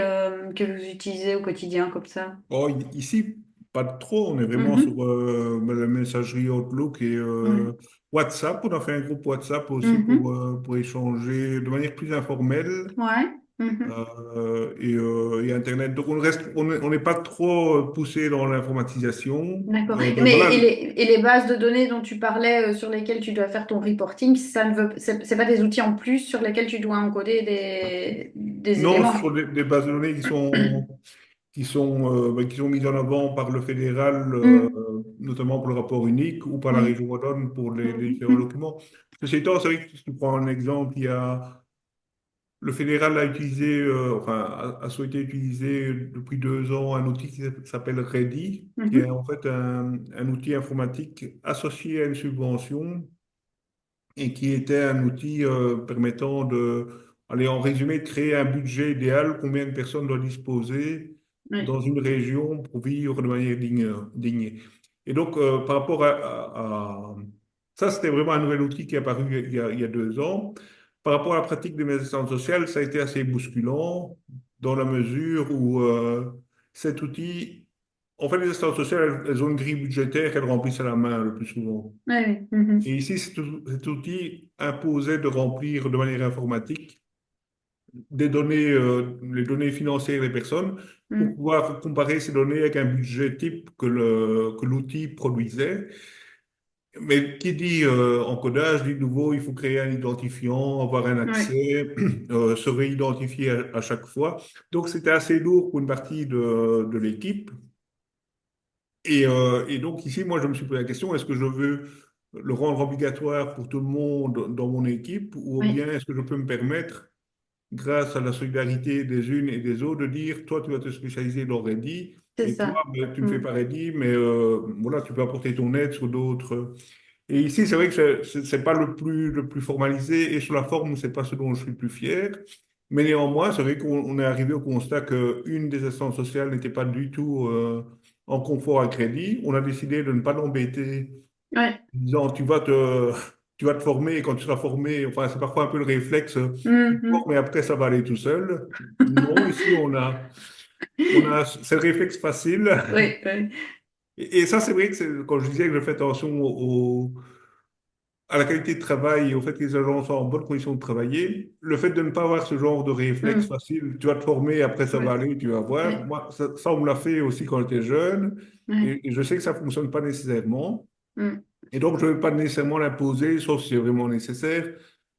que vous utilisez au quotidien comme ça? Oh, ici, pas trop. On est vraiment sur Mhm. la messagerie Outlook et Ouais. WhatsApp. On a fait un groupe WhatsApp aussi Mhm. pour échanger de manière plus informelle Ouais. Mhm. et Internet. Donc, on n'est pas trop poussé dans l'informatisation. D'accord. Ben Mais voilà. et les bases de données dont tu parlais, sur lesquelles tu dois faire ton reporting, ça ne veut, c'est pas des outils en plus sur lesquels tu dois encoder des Non, ce sont éléments. des bases de données qui sont mises en avant par le fédéral, Mm. notamment pour le rapport unique, ou par la Oui. région wallonne pour les différents Mhm. documents. Ceci étant, c'est vrai que si tu prends un exemple, il y a le fédéral a utilisé, enfin, a souhaité utiliser depuis 2 ans un outil qui s'appelle Ready, qui est Mhm. en fait un outil informatique associé à une subvention et qui était un outil permettant de, allez, en résumé, de créer un budget idéal, combien de personnes doivent disposer Oui, dans une région pour vivre de manière digne. Et donc, par rapport ça, c'était vraiment un nouvel outil qui est apparu il y a 2 ans. Par rapport à la pratique des assistantes sociales, ça a été assez bousculant dans la mesure où cet outil, en fait, les assistantes sociales, elles ont une grille budgétaire qu'elles remplissent à la main le plus souvent. oui, oui. Mhm. Et ici, cet outil imposait de remplir de manière informatique des données, les données financières des personnes pour Mhm. pouvoir comparer ces données avec un budget type que l'outil produisait. Mais qui dit encodage, dit de nouveau, il faut créer un identifiant, avoir un Oui, accès, se réidentifier à chaque fois. Donc, c'était assez lourd pour une partie de l'équipe. Et donc ici, moi, je me suis posé la question, est-ce que je veux le rendre obligatoire pour tout le monde dans mon équipe ou bien oui, est-ce que je peux me permettre, grâce à la solidarité des unes et des autres, de dire, toi, tu vas te spécialiser dans Ready c'est et toi, ça. ben, tu ne fais Mhm. pas Ready, mais voilà, tu peux apporter ton aide sur d'autres. Et ici, c'est vrai que c'est pas le plus formalisé et sur la forme, c'est pas ce dont je suis le plus fier. Mais néanmoins, c'est vrai qu'on est arrivé au constat qu'une des instances sociales n'était pas du tout en confort à crédit. On a décidé de ne pas l'embêter, Ouais. en disant tu vas te former et quand tu seras formé, enfin, c'est parfois un peu le réflexe, tu te Mhm. formes et après ça va aller tout seul. Non, ici, c'est le réflexe facile. Oui, oui. Et ça, c'est vrai que quand je disais que je fais attention à la qualité de travail et au fait que les agents soient en bonne condition de travailler, le fait de ne pas avoir ce genre de réflexe Mhm. facile, tu vas te former, après ça va Oui, aller, tu vas voir. oui, Moi, ça, on me l'a fait aussi quand j'étais jeune oui. et je sais que ça ne fonctionne pas nécessairement. Mhm. Et donc, je ne vais pas nécessairement l'imposer, sauf si c'est vraiment nécessaire,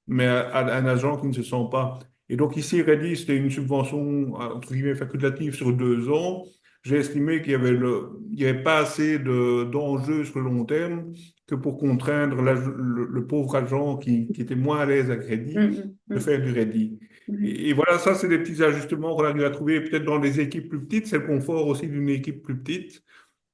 mais à un agent qui ne se sent pas. Et donc, ici, Redis, c'était une subvention, entre guillemets, facultative sur 2 ans. J'ai estimé qu'il y avait pas assez d'enjeux sur le long terme que pour contraindre le pauvre agent qui était moins à l'aise à crédit Mhm. de Mhm. faire du Redis. Mhm. Et voilà, ça, c'est des petits ajustements qu'on arrive à trouver peut-être dans des équipes plus petites. C'est le confort aussi d'une équipe plus petite.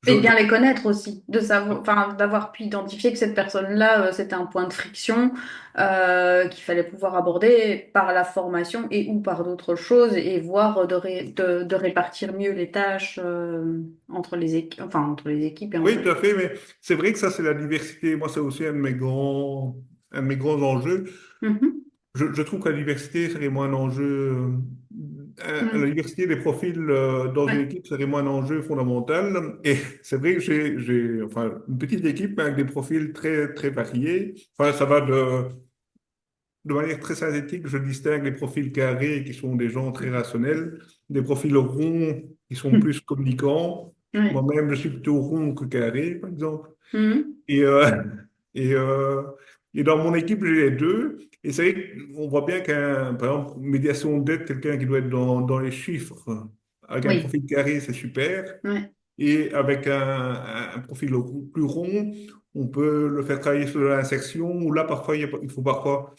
Et Je- bien les connaître aussi, de savoir, enfin, d'avoir pu identifier que cette personne-là, c'était un point de friction qu'il fallait pouvoir aborder par la formation et ou par d'autres choses et voir de répartir mieux les tâches entre les équipes, enfin entre les équipes et Oui, entre. tout à fait, mais c'est vrai que ça, c'est la diversité. Moi, c'est aussi un de mes grands enjeux. Mhm. Je trouve que la diversité serait moins un enjeu. La Mhm. diversité des profils dans une Ouais, équipe serait moins un enjeu fondamental. Et c'est vrai que j'ai enfin, une petite équipe mais avec des profils très, très variés. Enfin, ça va de manière très synthétique, je distingue les profils carrés qui sont des gens très rationnels, des profils ronds qui sont plus communicants. ouais. Moi-même, je suis plutôt rond que carré, par exemple. Mhm. Et, euh, et, euh, et dans mon équipe, j'ai les deux. Et c'est vrai qu'on voit bien par exemple, médiation d'aide, quelqu'un qui doit être dans les chiffres, avec un Oui, profil carré, c'est super. ouais, Et avec un profil plus rond, on peut le faire travailler sur l'insertion, où là, parfois, il faut parfois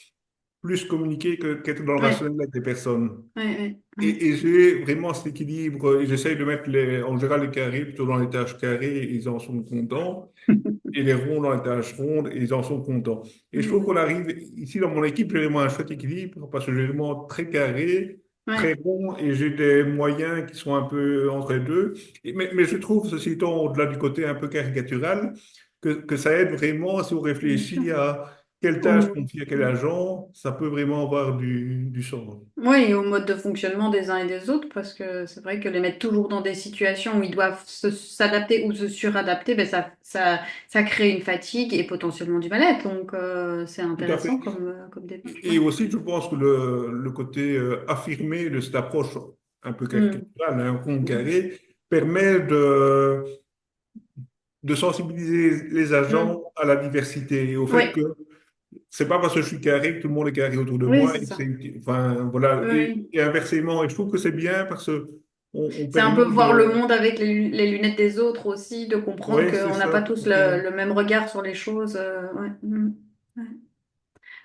plus communiquer qu'être dans le ouais, rationnel avec des personnes. ouais, ouais, ouais. Et j'ai vraiment cet équilibre, et j'essaye de mettre en général les carrés plutôt dans les tâches carrées, et ils en sont contents et les ronds dans les tâches rondes, et ils en sont contents. Et je trouve Mhm. qu'on arrive, ici dans mon équipe, j'ai vraiment un chouette équilibre, parce que j'ai vraiment très carré, très Ouais. rond, et j'ai des moyens qui sont un peu entre les deux. Mais je trouve, ceci étant, au-delà du côté un peu caricatural, que ça aide vraiment, si on Bien sûr. réfléchit à quelle tâche Au- confier à quel agent, ça peut vraiment avoir du sens. Oui, et au mode de fonctionnement des uns et des autres, parce que c'est vrai que les mettre toujours dans des situations où ils doivent s'adapter ou se suradapter, ben ça crée une fatigue et potentiellement du mal-être. Donc, c'est Tout à fait. intéressant comme débat. Et Ouais. aussi, je pense que le côté affirmé de cette approche un peu Mm. caricaturale, un rond Mm. carré, permet de sensibiliser les Mm. agents à la diversité et au fait Oui, que c'est pas parce que je suis carré que tout le monde est carré autour de oui, moi c'est et que ça. enfin, voilà, et, Oui. et inversement. Et je trouve que c'est bien parce que on C'est un peu permet voir le de. monde avec les lunettes des autres aussi, de comprendre Oui, c'est qu'on n'a ça, pas tout tous à fait. le même regard sur les choses. Ouais. Mm. Ouais.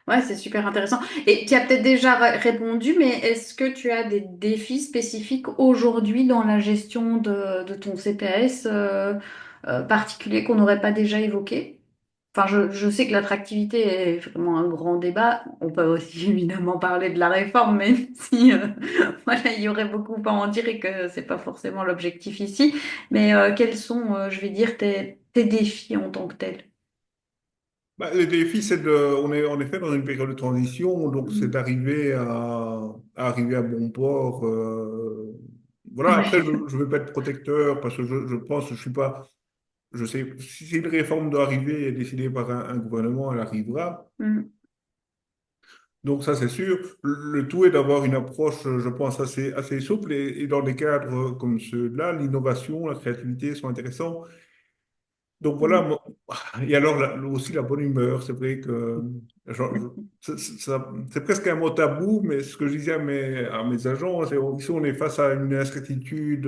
Ouais, c'est super intéressant. Et tu as peut-être déjà répondu, mais est-ce que tu as des défis spécifiques aujourd'hui dans la gestion de ton CPS particulier qu'on n'aurait pas déjà évoqué? Enfin, je sais que l'attractivité est vraiment un grand débat. On peut aussi évidemment parler de la réforme, même si voilà, il y aurait beaucoup à en dire et que c'est pas forcément l'objectif ici. Mais quels sont, je vais dire, tes défis en tant que tels? Bah, le défi, on est en effet dans une période de transition, donc c'est Mhm. à arriver à bon port. Voilà, après, Ouais. je ne veux pas être protecteur parce que je pense que je suis pas, je sais, si une réforme doit arriver et décidée par un gouvernement, elle arrivera. Mhm. Donc ça, c'est sûr. Le tout est d'avoir une approche, je pense, assez souple et dans des cadres comme ceux-là, l'innovation, la créativité sont intéressants. Donc voilà, Mhm. et alors aussi la bonne humeur, c'est vrai que c'est presque un mot tabou, mais ce que je disais à mes agents, c'est ici on est face à une incertitude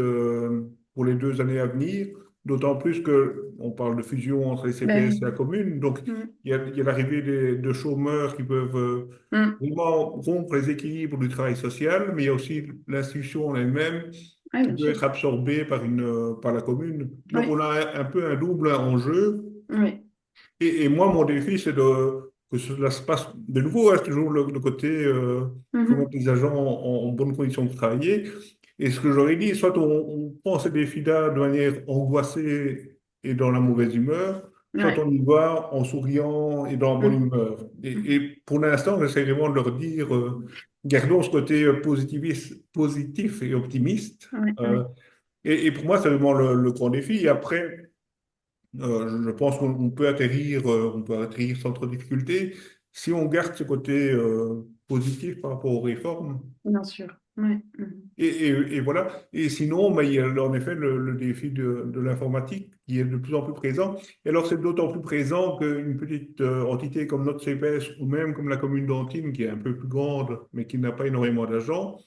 pour les 2 années à venir, d'autant plus que on parle de fusion entre les CPS et Ben la commune, donc oui. Mhm. il y a l'arrivée de chômeurs qui peuvent Mhm. vraiment rompre les équilibres du travail social, mais il y a aussi l'institution en elle-même Oui, qui bien peut sûr. être absorbé par la commune. Donc, Oui, on a un peu un double enjeu. oui. Et moi, mon défi, c'est que cela se passe de nouveau, hein, toujours le côté, il faut mettre Mhm. les agents en bonnes conditions de travailler. Et ce que j'aurais dit, soit on prend ces défis-là de manière angoissée et dans la mauvaise humeur, soit Oui. on y va en souriant et dans la bonne Mhm. humeur. Et Mhm. pour l'instant, j'essaie vraiment de leur dire, gardons ce côté positif et optimiste. Oui, Euh, oui. et pour moi, c'est vraiment le grand défi. Et après, je pense qu'on on peut atterrir sans trop de difficulté si on garde ce côté positif par rapport aux réformes. Bien sûr. Oui. Mhm. Et voilà. Et sinon, bah, il y a en effet le défi de l'informatique qui est de plus en plus présent. Et alors, c'est d'autant plus présent qu'une petite entité comme notre CPS ou même comme la commune d'Antibes, qui est un peu plus grande, mais qui n'a pas énormément d'agents,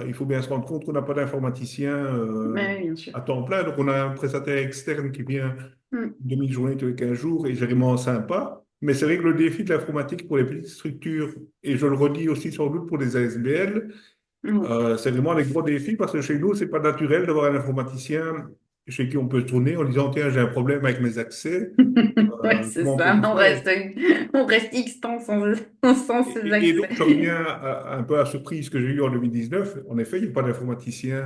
il faut bien se rendre compte qu'on n'a pas d'informaticien Oui, bien sûr. à temps plein. Donc, on a un prestataire externe qui vient Mhm. une demi-journée tous les 15 jours et c'est vraiment sympa. Mais c'est vrai que le défi de l'informatique pour les petites structures, et je le redis aussi sans doute pour les ASBL, Oui. c'est vraiment des gros défis parce que chez nous, c'est pas naturel d'avoir un informaticien chez qui on peut tourner en disant, tiens, j'ai un problème avec mes accès, Oui, c'est comment ça. peux-tu faire? On reste X temps sans ses Et donc, accès. je reviens un peu à la surprise que j'ai eue en 2019. En effet, il n'y a pas d'informaticien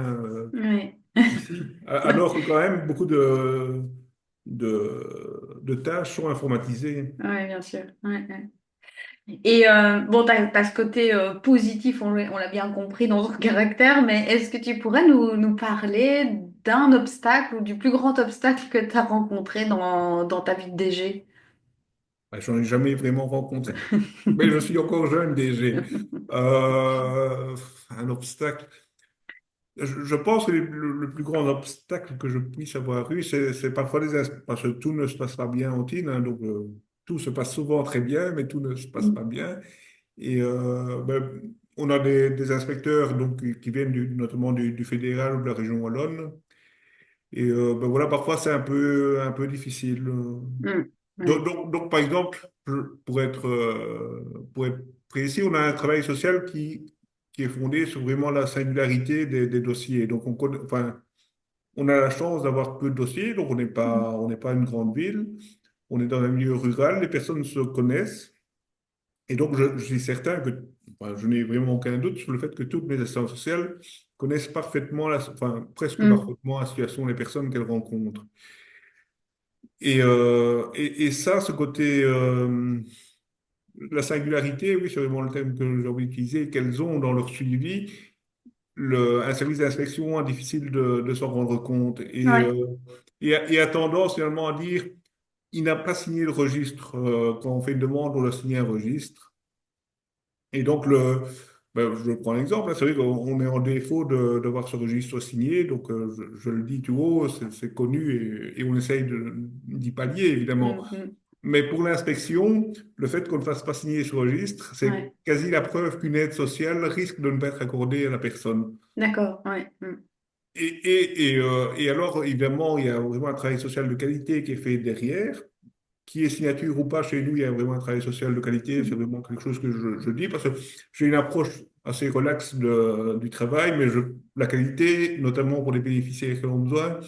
Oui. ici. Alors que quand même, beaucoup de tâches sont informatisées. Oui, bien sûr. Ouais, ouais. Et bon, tu as, ce côté positif, on l'a bien compris dans ton caractère, mais est-ce que tu pourrais nous parler d'un obstacle ou du plus grand obstacle que tu as rencontré dans ta vie de DG? Ben, j'en ai jamais vraiment rencontré. Mais je suis encore jeune, DG. Un obstacle. Je pense que le plus grand obstacle que je puisse avoir eu, c'est parfois parce que tout ne se passe pas bien en Tine, hein, donc tout se passe souvent très bien, mais tout ne se passe pas bien. Et on a des inspecteurs donc, qui viennent notamment du fédéral ou de la région wallonne. Et voilà, parfois c'est un peu difficile. Mm. Ouais. Par exemple, pour être précis, on a un travail social qui est fondé sur vraiment la singularité des dossiers. Donc, enfin, on a la chance d'avoir peu de dossiers, donc on n'est pas une grande ville, on est dans un milieu rural, les personnes se connaissent. Et donc, je suis certain que, enfin, je n'ai vraiment aucun doute sur le fait que toutes mes assistantes sociales connaissent parfaitement, enfin, presque Mm. parfaitement la situation des personnes qu'elles rencontrent. Et ça, ce côté, la singularité, oui, c'est vraiment le thème que j'ai envie d'utiliser, qu'elles ont dans leur suivi, un service d'inspection a difficile de s'en rendre compte Ouais. et a tendance finalement à dire, il n'a pas signé le registre. Quand on fait une demande, on doit signer un registre. Et donc, je prends l'exemple, hein, c'est vrai qu'on est en défaut d'avoir ce registre signé, donc je le dis tout haut, c'est connu et on essaye d'y pallier, évidemment. Mm, mm. Mais pour l'inspection, le fait qu'on ne fasse pas signer ce registre, c'est Ouais. quasi la preuve qu'une aide sociale risque de ne pas être accordée à la personne. D'accord. Ouais. Mm. Et alors, évidemment, il y a vraiment un travail social de qualité qui est fait derrière. qui est signature ou pas, chez nous, il y a vraiment un travail social de qualité. C'est vraiment quelque chose que je dis parce que j'ai une approche assez relaxe du travail, mais la qualité, notamment pour les bénéficiaires qui en ont besoin,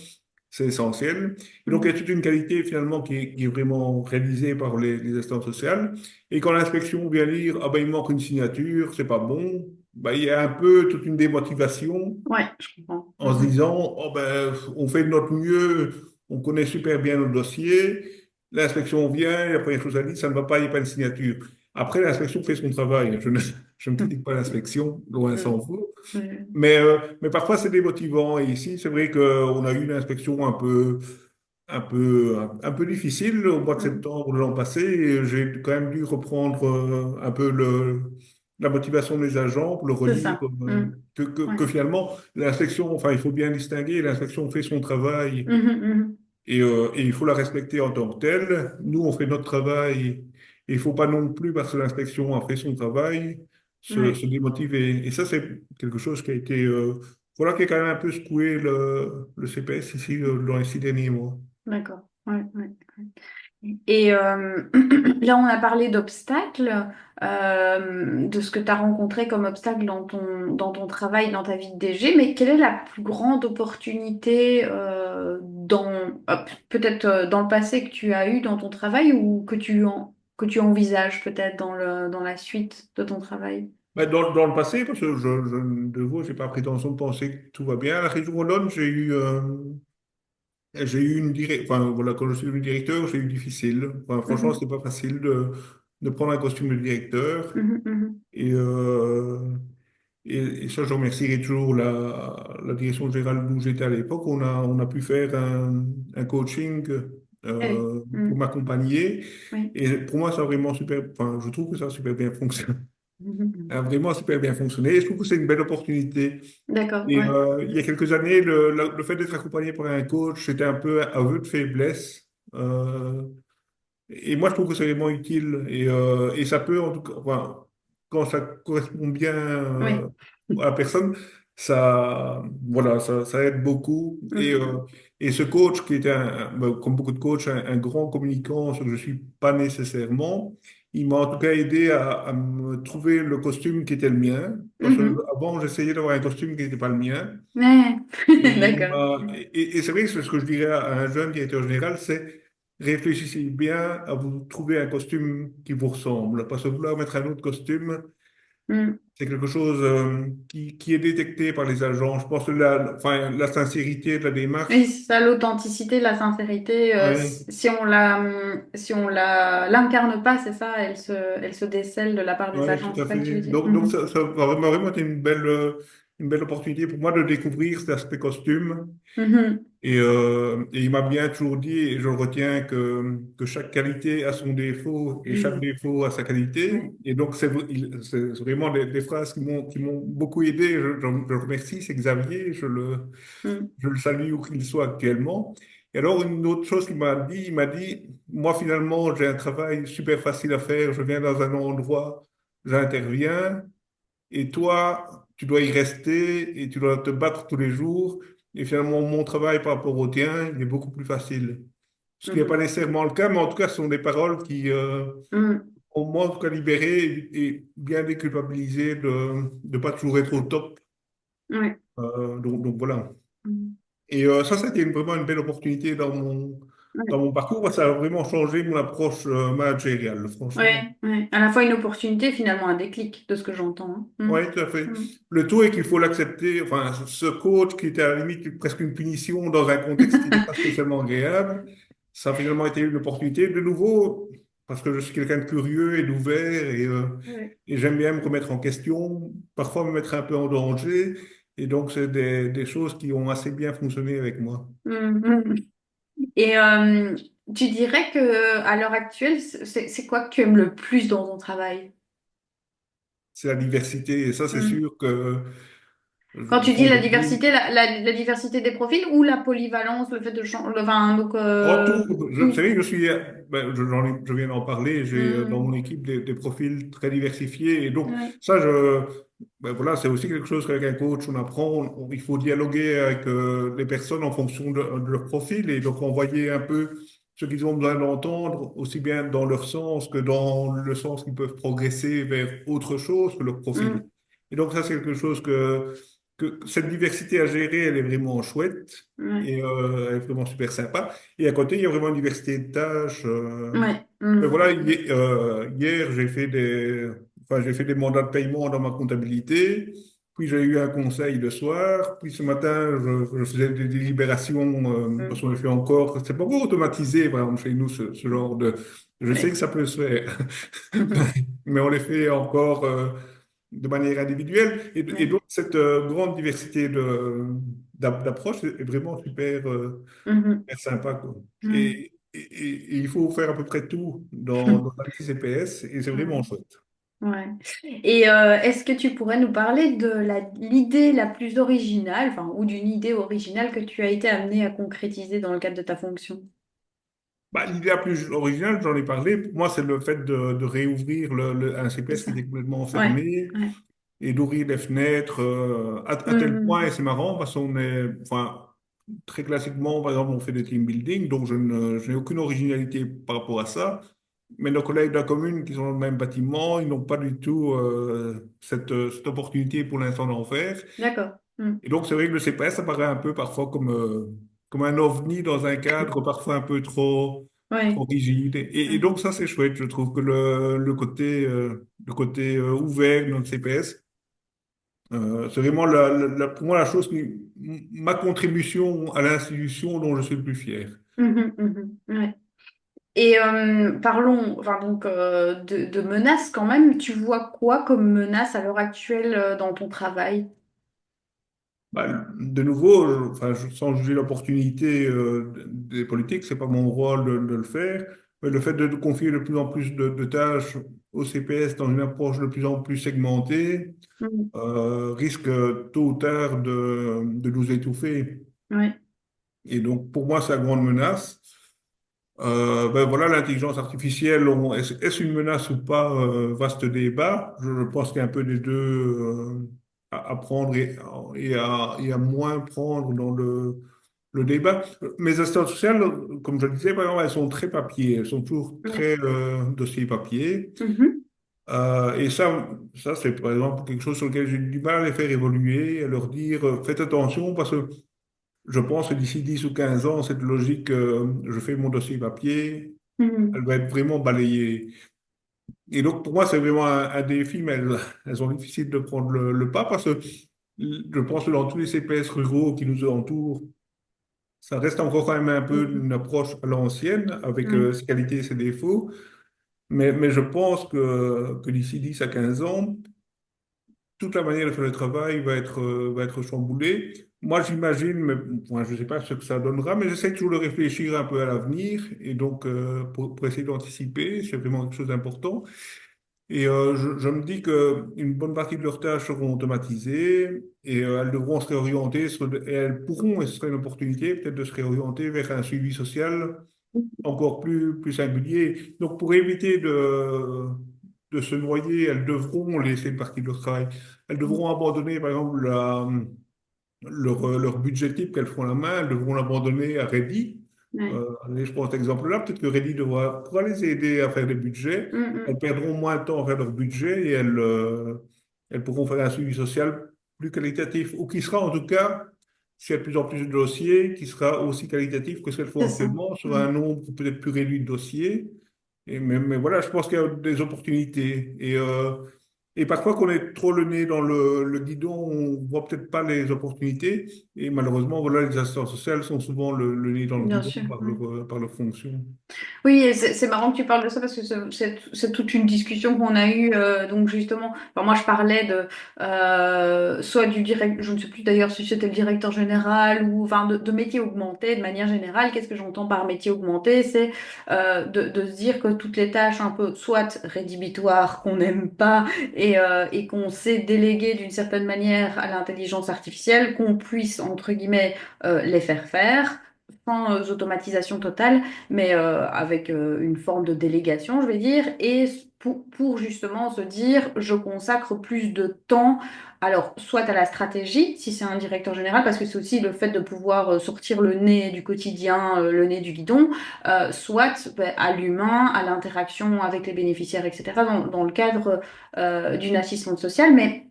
c'est essentiel. Et donc, il y a toute une qualité finalement qui est vraiment réalisée par les instances sociales. Et quand l'inspection vient dire, ah ben il manque une signature, c'est pas bon, ben, il y a un peu toute une démotivation Ouais, je comprends. en se disant, oh ben, on fait de notre mieux, on connaît super bien notre dossier, l'inspection vient, et la première chose à dire, ça ne va pas, il n'y a pas de signature. Après, l'inspection fait son travail. Je ne critique pas l'inspection, loin s'en Mm. faut. Mm. Mais parfois, c'est démotivant. Et ici, c'est vrai qu'on a eu une inspection un peu difficile au mois de Mm. septembre de l'an passé. Et j'ai quand même dû reprendre un peu la motivation des agents pour leur C'est redire ça. Mm. Ouais. que finalement, l'inspection, enfin, il faut bien distinguer, l'inspection fait son travail Mhm, mhm. et il faut la respecter en tant que telle. Nous, on fait notre travail et il ne faut pas non plus, parce que l'inspection a fait son travail, se Ouais, démotiver. Et ça, c'est quelque chose qui a été, voilà, qui a quand même un peu secoué le CPS ici dans les 6 derniers mois. d'accord. Ouais, ouais, ouais. Et là, on a parlé d'obstacles, de ce que tu as rencontré comme obstacle dans ton travail, dans ta vie de DG, mais quelle est la plus grande opportunité peut-être dans le passé que tu as eu dans ton travail ou que tu envisages peut-être dans la suite de ton travail? Mais dans le passé, parce que de vous, j'ai pas prétention de penser que tout va bien. À la région Wallonne, j'ai eu enfin, voilà, quand je suis devenu directeur, j'ai eu difficile. Enfin, franchement, Mhm, c'était pas facile de prendre un costume de directeur. mhm, mhm. Et, euh, et ça, je remercierai toujours la direction générale d'où j'étais à l'époque. On a pu faire un coaching Ah oui, pour mhm, m'accompagner. oui. Et pour moi, ça a vraiment super, enfin, je trouve que ça a super bien fonctionné. Mhm, A mhm. vraiment super bien fonctionné. Et je trouve que c'est une belle opportunité. D'accord, Et ouais. il y a quelques années, le fait d'être accompagné par un coach, c'était un peu un aveu de faiblesse. Et moi, je trouve que c'est vraiment utile. Et ça peut, en tout cas, enfin, quand ça correspond bien Oui. à la personne, voilà, ça aide beaucoup. Mhm, Et ce coach, qui était, comme beaucoup de coachs, un grand communicant, ce que je ne suis pas nécessairement, il m'a en tout cas aidé à me trouver le costume qui était le mien. Parce que mhm. avant, j'essayais d'avoir un costume qui n'était pas le mien. Ouais. Et, D'accord. et c'est vrai que ce que je dirais à un jeune directeur général, c'est réfléchissez bien à vous trouver un costume qui vous ressemble. Parce que vouloir mettre un autre costume, Mm. c'est quelque chose qui est détecté par les agents. Je pense que enfin, la sincérité de la Oui, démarche, c'est ça, l'authenticité, la sincérité, ouais, si on l'incarne pas, c'est ça, elle se décèle de la part des ouais, agents, tout c'est à ça que tu fait. veux dire. Donc Mhm. ça va vraiment été une belle opportunité pour moi de découvrir cet aspect costume. Mhm. Et il m'a bien toujours dit, et je le retiens, que chaque qualité a son défaut et chaque Oui. défaut a sa qualité. Ouais. Et donc, c'est vraiment des phrases qui m'ont beaucoup aidé. Je le remercie, c'est Xavier, Mm. je le salue où qu'il soit actuellement. Et alors, une autre chose qu'il m'a dit, il m'a dit, moi, finalement, j'ai un travail super facile à faire. Je viens dans un endroit, j'interviens. Et toi, tu dois y rester et tu dois te battre tous les jours. Et finalement, mon travail par rapport au tien, il est beaucoup plus facile. Ce qui n'est pas Mhm. nécessairement le cas, mais en tout cas, ce sont des paroles qui, Mm. au moins, en tout cas, libérées et bien déculpabilisées de ne pas toujours être au top. Ouais. Donc voilà. Mm. Et ça, c'était vraiment une belle opportunité Ouais. dans mon parcours. Ça a vraiment changé mon approche managériale, franchement. Ouais, ouais. À la fois une opportunité, finalement un déclic, de ce que j'entends, hein. Oui, tout à fait. Mm. Le tout est qu'il faut l'accepter. Enfin, ce coach qui était à la limite presque une punition dans un contexte qui n'était pas spécialement agréable, ça a finalement été une opportunité. De nouveau, parce que je suis quelqu'un de curieux et d'ouvert Ouais. et j'aime bien me remettre en question, parfois me mettre un peu en danger. Et donc, c'est des choses qui ont assez bien fonctionné avec moi. Mm, mm. Et tu dirais que à l'heure actuelle, c'est quoi que tu aimes le plus dans ton travail? C'est la diversité. Et ça, c'est Mm. sûr que Quand tu dis bon, la depuis diversité, la diversité des profils ou la polyvalence, le fait de changer, enfin, donc oh, tout. Vous tout. savez, je viens d'en parler, j'ai dans mon Mm. équipe des profils très diversifiés. Et donc, Ouais. ça, voilà, c'est aussi quelque chose qu'avec un coach, on apprend. Il faut dialoguer avec les personnes en fonction de leur profil et donc envoyer un peu. ce qu'ils ont besoin d'entendre, aussi bien dans leur sens que dans le sens qu'ils peuvent progresser vers autre chose que leur profil. Mm. Et donc ça, c'est quelque chose que cette diversité à gérer, elle est vraiment chouette Ouais. et elle est vraiment super sympa. Et à côté, il y a vraiment une diversité de tâches. Ouais. Mais Mm. voilà, hier, j'ai fait des mandats de paiement dans ma comptabilité. Puis j'ai eu un conseil le soir. Puis ce matin, je faisais des délibérations parce Mm. qu'on le fait encore. C'est pas encore automatisé, par exemple, chez nous, ce genre de. Je sais que Ouais. ça peut se faire, mais on les fait encore de manière individuelle. Et Ouais. donc, cette grande diversité d'approches est vraiment super, Mhm. super sympa, quoi. Mm. Et il faut faire à peu près tout dans un petit CPS et c'est Ouais. vraiment chouette. Ouais. Et est-ce que tu pourrais nous parler de l'idée la plus originale, enfin, ou d'une idée originale que tu as été amené à concrétiser dans le cadre de ta fonction? Bah, l'idée la plus originale, j'en ai parlé, pour moi, c'est le fait de réouvrir un C'est CPS qui ça. était complètement Ouais. fermé Ouais. et d'ouvrir les fenêtres à tel point, et Mhm. c'est marrant parce qu'on est, enfin, très classiquement, par exemple, on fait des team building, donc je n'ai aucune originalité par rapport à ça. Mais nos collègues de la commune qui sont dans le même bâtiment, ils n'ont pas du tout cette opportunité pour l'instant d'en faire. D'accord. Mm. Et donc, c'est vrai que le CPS, ça paraît un peu parfois comme un ovni dans un cadre parfois un peu trop Ouais. rigide. Et Ouais. donc, ça, c'est chouette. Je trouve que le côté ouvert de notre CPS, c'est vraiment pour moi la chose, ma contribution à l'institution dont je suis le plus fier. Mhm. Mhm. Ouais. Et parlons enfin, donc, de menaces quand même. Tu vois quoi comme menace à l'heure actuelle dans ton travail? Bah, de nouveau, enfin, sans juger l'opportunité des politiques, c'est pas mon rôle de le faire, mais le fait de confier de plus en plus de tâches au CPS dans une approche de plus en plus segmentée Mhm. risque tôt ou tard de nous étouffer. Ouais. Et donc, pour moi, c'est la grande menace. Ben voilà, l'intelligence artificielle, est-ce une menace ou pas? Vaste débat. Je pense qu'il y a un peu des deux à prendre et à moins prendre dans le débat. Mes assistantes sociales, comme je le disais, par exemple, elles sont très papier. Elles sont toujours Ouais. très dossier papier. Mhm. Et ça c'est par exemple quelque chose sur lequel j'ai du mal à les faire évoluer, à leur dire faites attention parce que je pense que d'ici 10 ou 15 ans, cette logique, je fais mon dossier papier, elle Mhm. va être vraiment balayée. Et donc, pour moi, c'est vraiment un défi, mais elles sont difficiles de prendre le pas parce que je pense que dans tous les CPS ruraux qui nous entourent, ça reste encore quand même un peu Mhm. une approche à l'ancienne, avec Ouais. ses qualités et ses défauts. Mais je pense que d'ici 10 à 15 ans, toute la manière de faire le travail va être chamboulée. Moi, j'imagine, mais moi, je ne sais pas ce que ça donnera, mais j'essaie toujours de réfléchir un peu à l'avenir et donc pour essayer d'anticiper, c'est vraiment quelque chose d'important. Et je me dis qu'une bonne partie de leurs tâches seront automatisées et elles devront se réorienter et elles pourront, et ce serait une opportunité, peut-être de se réorienter vers un suivi social encore plus singulier. Donc, pour éviter de se noyer, elles devront laisser une partie de leur travail. Elles devront abandonner, par exemple, leur budget type qu'elles font la main, elles devront l'abandonner à Reddy. Ouais. Allez, je prends cet exemple-là. Peut-être que Reddy pourra les aider à faire des budgets. Elles Mhm. perdront moins de temps à faire leur budget et elles pourront faire un suivi social plus qualitatif, ou qui sera en tout cas, s'il y a de plus en plus de dossiers, qui sera aussi qualitatif que ce qu'elles font C'est ça. actuellement sur un Mhm. nombre peut-être plus réduit de dossiers. Mais voilà, je pense qu'il y a des opportunités. Et parfois, qu'on est trop le nez dans le guidon, on voit peut-être pas les opportunités. Et malheureusement, voilà, les assistants sociaux sont souvent le nez dans le Bien guidon sûr. par leur fonction. Oui, et c'est marrant que tu parles de ça parce que c'est toute une discussion qu'on a eue. Donc justement, enfin, moi je parlais de soit du direct, je ne sais plus d'ailleurs si c'était le directeur général ou enfin de métier augmenté de manière générale. Qu'est-ce que j'entends par métier augmenté? C'est de se dire que toutes les tâches un peu soit rédhibitoires qu'on n'aime pas et qu'on sait déléguer d'une certaine manière à l'intelligence artificielle, qu'on puisse entre guillemets les faire faire sans automatisation totale mais avec une forme de délégation, je vais dire, et pour justement se dire, je consacre plus de temps, alors soit à la stratégie, si c'est un directeur général, parce que c'est aussi le fait de pouvoir sortir le nez du quotidien, le nez du guidon, soit ben, à l'humain, à l'interaction avec les bénéficiaires, etc., dans le cadre d'une assistante sociale. Mais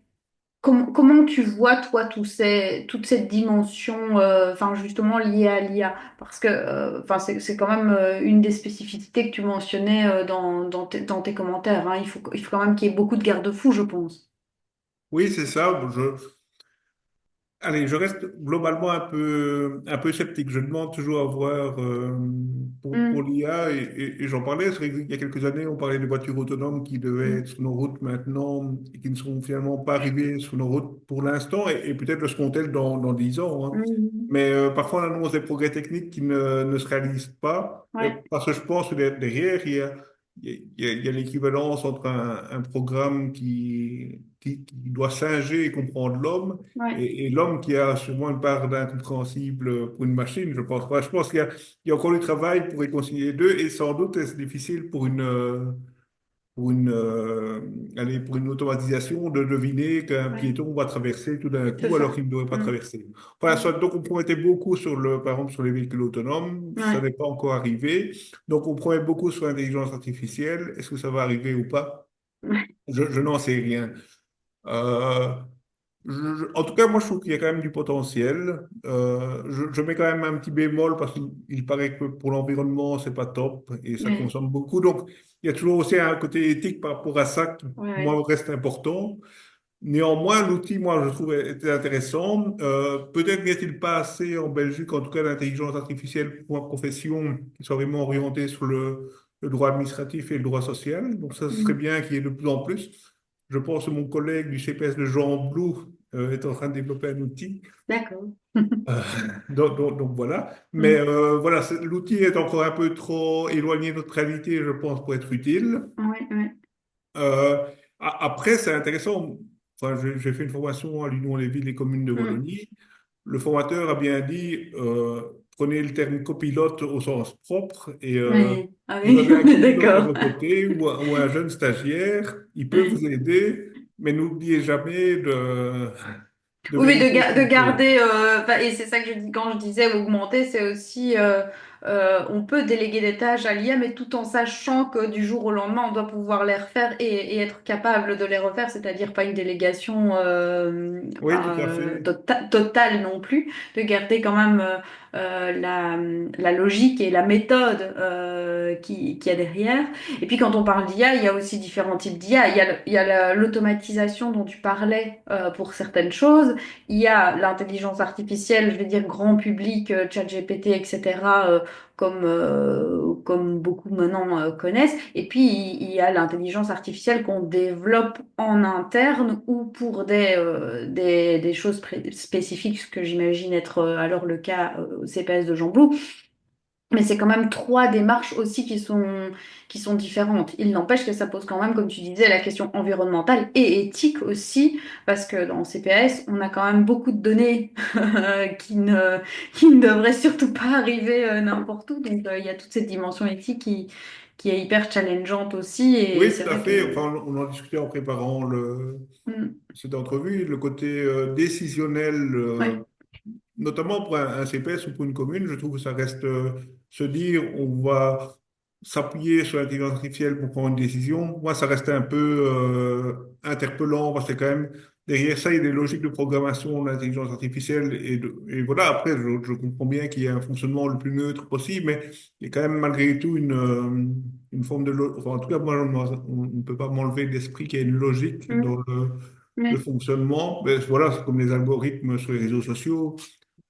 comment tu vois, toi, toute cette dimension, enfin, justement liée à l'IA? Parce que, enfin, c'est quand même une des spécificités que tu mentionnais dans tes commentaires, hein. Il faut quand même qu'il y ait beaucoup de garde-fous, je pense. Oui, c'est ça. Allez, je reste globalement un peu sceptique. Je demande toujours à voir pour Mm, l'IA et j'en parlais. C'est vrai qu'il y a quelques années, on parlait des voitures autonomes qui devaient mm, être sur nos routes maintenant et qui ne sont finalement pas arrivées sur nos routes pour l'instant et peut-être le seront-elles dans 10 ans, hein. mm. Mais parfois, on annonce des progrès techniques qui ne se réalisent pas Ouais, parce que je pense que derrière, il y a l'équivalence entre un programme qui doit singer et comprendre l'homme ouais, et l'homme qui a sûrement une part d'incompréhensible pour une machine, je pense pas. Je pense qu'il y a encore du travail pour réconcilier les deux et sans doute est-ce difficile pour allez, pour une automatisation de deviner qu'un ouais, piéton va traverser tout d'un c'est coup alors ça. qu'il ne devrait pas Mm, traverser. Voilà, mm. donc on promettait beaucoup par exemple, sur les véhicules autonomes, ça Ouais, n'est pas encore arrivé. Donc on promet beaucoup sur l'intelligence artificielle. Est-ce que ça va arriver ou pas? ouais, Je n'en sais rien. Euh, en tout cas, moi, je trouve qu'il y a quand même du potentiel. Je mets quand même un petit bémol parce qu'il paraît que pour l'environnement, c'est pas top et ça ouais, consomme beaucoup. Donc, il y a toujours aussi un côté éthique par rapport à ça qui, ouais, ouais. moi, reste important. Néanmoins, l'outil, moi, je trouve était intéressant. Peut-être n'y a-t-il pas assez en Belgique, en tout cas, d'intelligence artificielle pour ma profession qui soit vraiment orientée sur le droit administratif et le droit social. Donc, ça, ce serait Mm. bien qu'il y ait de plus en plus. Je pense que mon collègue du CPS de Jean Blou est en train de développer un outil. D'accord. Euh, donc voilà. Mais Mm. voilà, l'outil est encore un peu trop éloigné de notre réalité, je pense, pour être utile. Ouais, ouais. Euh, Après, c'est intéressant. Enfin, j'ai fait une formation à l'Union des villes et communes de Mm. Wallonie. Le formateur a bien dit, prenez le terme copilote au sens propre et Ouais. Ah vous oui, avez un on est copilote à d'accord. vos côtés ou un jeune stagiaire, il peut vous aider, mais n'oubliez jamais de Oui, oui, vérifier de qu'il peut. garder, enfin, et c'est ça que je dis quand je disais augmenter, c'est aussi, on peut déléguer des tâches à l'IA, mais tout en sachant que du jour au lendemain, on doit pouvoir les refaire et être capable de les refaire, c'est-à-dire pas une délégation Oui, tout à fait. totale non plus, de garder quand même la logique et la méthode qu'il y a derrière. Et puis quand on parle d'IA, il y a aussi différents types d'IA. Il y a l'automatisation dont tu parlais pour certaines choses. Il y a l'intelligence artificielle, je vais dire grand public, ChatGPT, etc., comme beaucoup maintenant connaissent. Et puis, il y a l'intelligence artificielle qu'on développe en interne ou pour des choses spécifiques, ce que j'imagine être alors le cas au CPS de Jean Blou. Mais c'est quand même trois démarches aussi qui sont différentes. Il n'empêche que ça pose quand même, comme tu disais, la question environnementale et éthique aussi, parce que dans CPS, on a quand même beaucoup de données qui ne devraient surtout pas arriver n'importe où. Donc il y a toute cette dimension éthique qui est hyper challengeante aussi. Et Oui, c'est tout à vrai fait. que... Enfin, on en discutait en préparant Mm, cette entrevue, le côté décisionnel. ouais. Notamment pour un CPS ou pour une commune, je trouve que ça reste se dire on va s'appuyer sur l'intelligence artificielle pour prendre une décision. Moi, ça reste un peu interpellant parce que quand même, derrière ça, il y a des logiques de programmation de l'intelligence artificielle. Et voilà, après, je comprends bien qu'il y ait un fonctionnement le plus neutre possible, mais il y a quand même malgré tout une forme enfin, en tout cas, moi, on ne peut pas m'enlever d'esprit qu'il y a une logique dans Mm, le ouais, fonctionnement. Mais voilà, c'est comme les algorithmes sur les réseaux sociaux.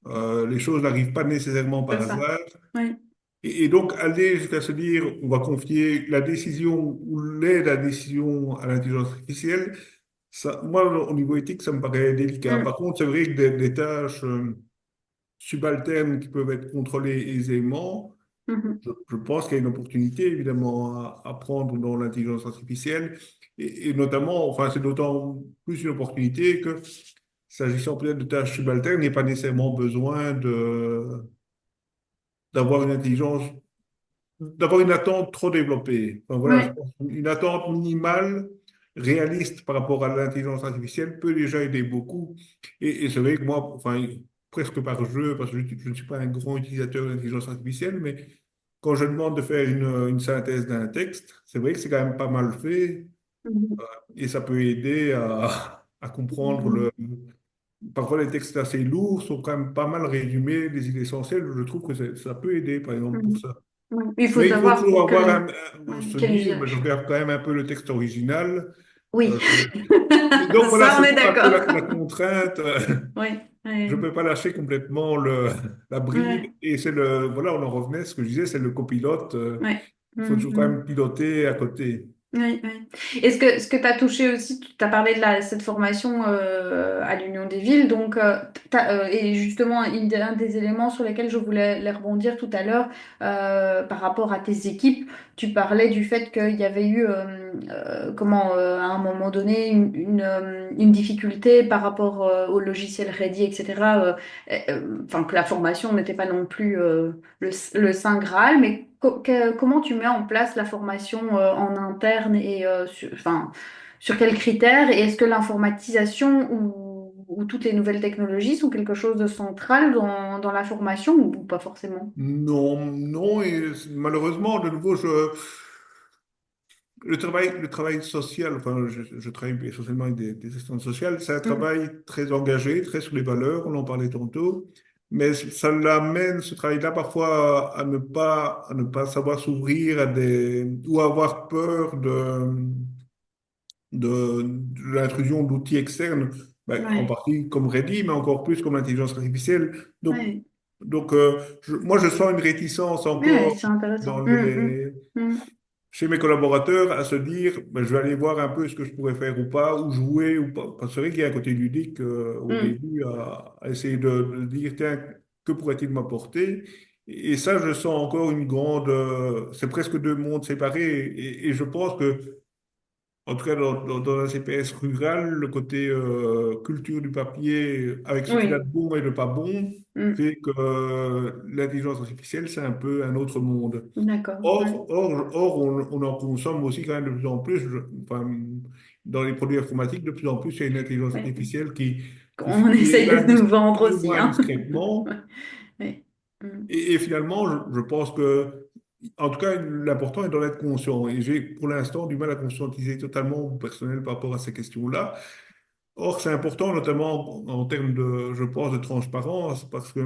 Les choses n'arrivent pas nécessairement c'est par ça. hasard. Ouais. Et donc, aller jusqu'à se dire, on va confier la décision ou l'aide à la décision à l'intelligence artificielle, ça, moi, au niveau éthique, ça me paraît délicat. Mm, Par contre, c'est vrai que des tâches subalternes qui peuvent être contrôlées aisément, mhm, je pense qu'il y a une opportunité, évidemment, à prendre dans l'intelligence artificielle. Et notamment, enfin, c'est d'autant plus une opportunité que, s'agissant peut-être de tâches subalternes, il n'y a pas nécessairement besoin d'avoir une intelligence d'avoir une attente trop développée. Enfin, voilà, je Ouais. pense qu'une attente minimale, réaliste par rapport à l'intelligence artificielle peut déjà aider beaucoup. Et c'est vrai que moi, enfin, presque par jeu, parce que je ne suis pas un grand utilisateur de l'intelligence artificielle, mais quand je demande de faire une synthèse d'un texte, c'est vrai que c'est quand même pas mal fait Mhm. et ça peut aider à comprendre le. Parfois, les textes assez lourds sont quand même pas mal résumés, les idées essentielles. Je trouve que ça peut aider, par exemple, pour Mhm. ça. Ouais. Il faut Mais il faut savoir toujours pour avoir ouais, se quel dire, ben, je usage. regarde quand même un peu le texte original. Oui, Euh, donc voilà, ça on c'est est toujours un peu d'accord. la contrainte. Oui, Je ne oui, peux pas lâcher complètement la bride. ouais, Et voilà, on en revenait, ce que je disais, c'est le copilote. ouais. Il faut toujours quand Mhm. même piloter à côté. Oui, oui. Et ce que tu as touché aussi, tu as parlé de cette formation à l'Union des villes, donc, et justement, un des éléments sur lesquels je voulais les rebondir tout à l'heure, par rapport à tes équipes, tu parlais du fait qu'il y avait eu, à un moment donné, une difficulté par rapport au logiciel Ready, etc. Enfin, que la formation n'était pas non plus le Saint Graal, mais comment tu mets en place la formation en interne et enfin, sur quels critères? Et est-ce que l'informatisation ou toutes les nouvelles technologies sont quelque chose de central dans la formation ou pas forcément? Non, non, et malheureusement, de nouveau, le travail social, enfin, je travaille essentiellement avec des assistantes sociales, c'est un Mm. travail très engagé, très sur les valeurs, on en parlait tantôt, mais ça l'amène, ce travail-là, parfois à ne pas savoir s'ouvrir ou avoir peur de l'intrusion d'outils externes, ben, en Ouais, partie comme Reddy, mais encore plus comme l'intelligence artificielle. ouais, Donc moi, je sens une réticence ouais, encore c'est intéressant. dans chez mes collaborateurs à se dire, ben, je vais aller voir un peu ce que je pourrais faire ou pas, ou jouer ou pas. Parce que c'est vrai qu'il y a un côté ludique au Mm. début à essayer de dire, tiens, que pourrait-il m'apporter? Et ça, je sens encore une grande. C'est presque deux mondes séparés. Et je pense que en tout cas, dans un CPS rural, le côté culture du papier, avec ce qu'il a de Oui, bon et de pas bon, mm. fait que l'intelligence artificielle, c'est un peu un autre monde. D'accord. Ouais. On en consomme aussi quand même de plus en plus. Enfin, dans les produits informatiques, de plus en plus, il y a une intelligence Ouais. artificielle qui On est essaye là de nous vendre plus ou aussi, moins hein. discrètement. Ouais. Mm. Et finalement, je pense que, en tout cas, l'important est d'en être conscient. Et j'ai pour l'instant du mal à conscientiser totalement mon personnel par rapport à ces questions-là. Or, c'est important, notamment en termes de, je pense, de transparence, parce que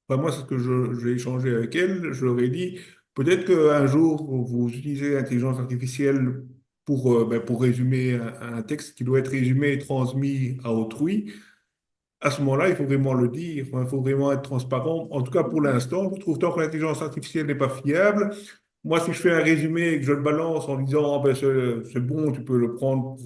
enfin, moi, c'est ce que j'ai échangé avec elle. Je leur ai dit, peut-être qu'un jour, vous utilisez l'intelligence artificielle pour résumer un texte qui doit être résumé et transmis à autrui. À ce moment-là, il faut vraiment le dire, enfin, il faut vraiment être transparent. En tout cas, pour l'instant, je trouve tant que l'intelligence artificielle n'est pas fiable. Moi, si je fais un résumé et que je le balance en disant, ah ben, c'est bon, tu peux le prendre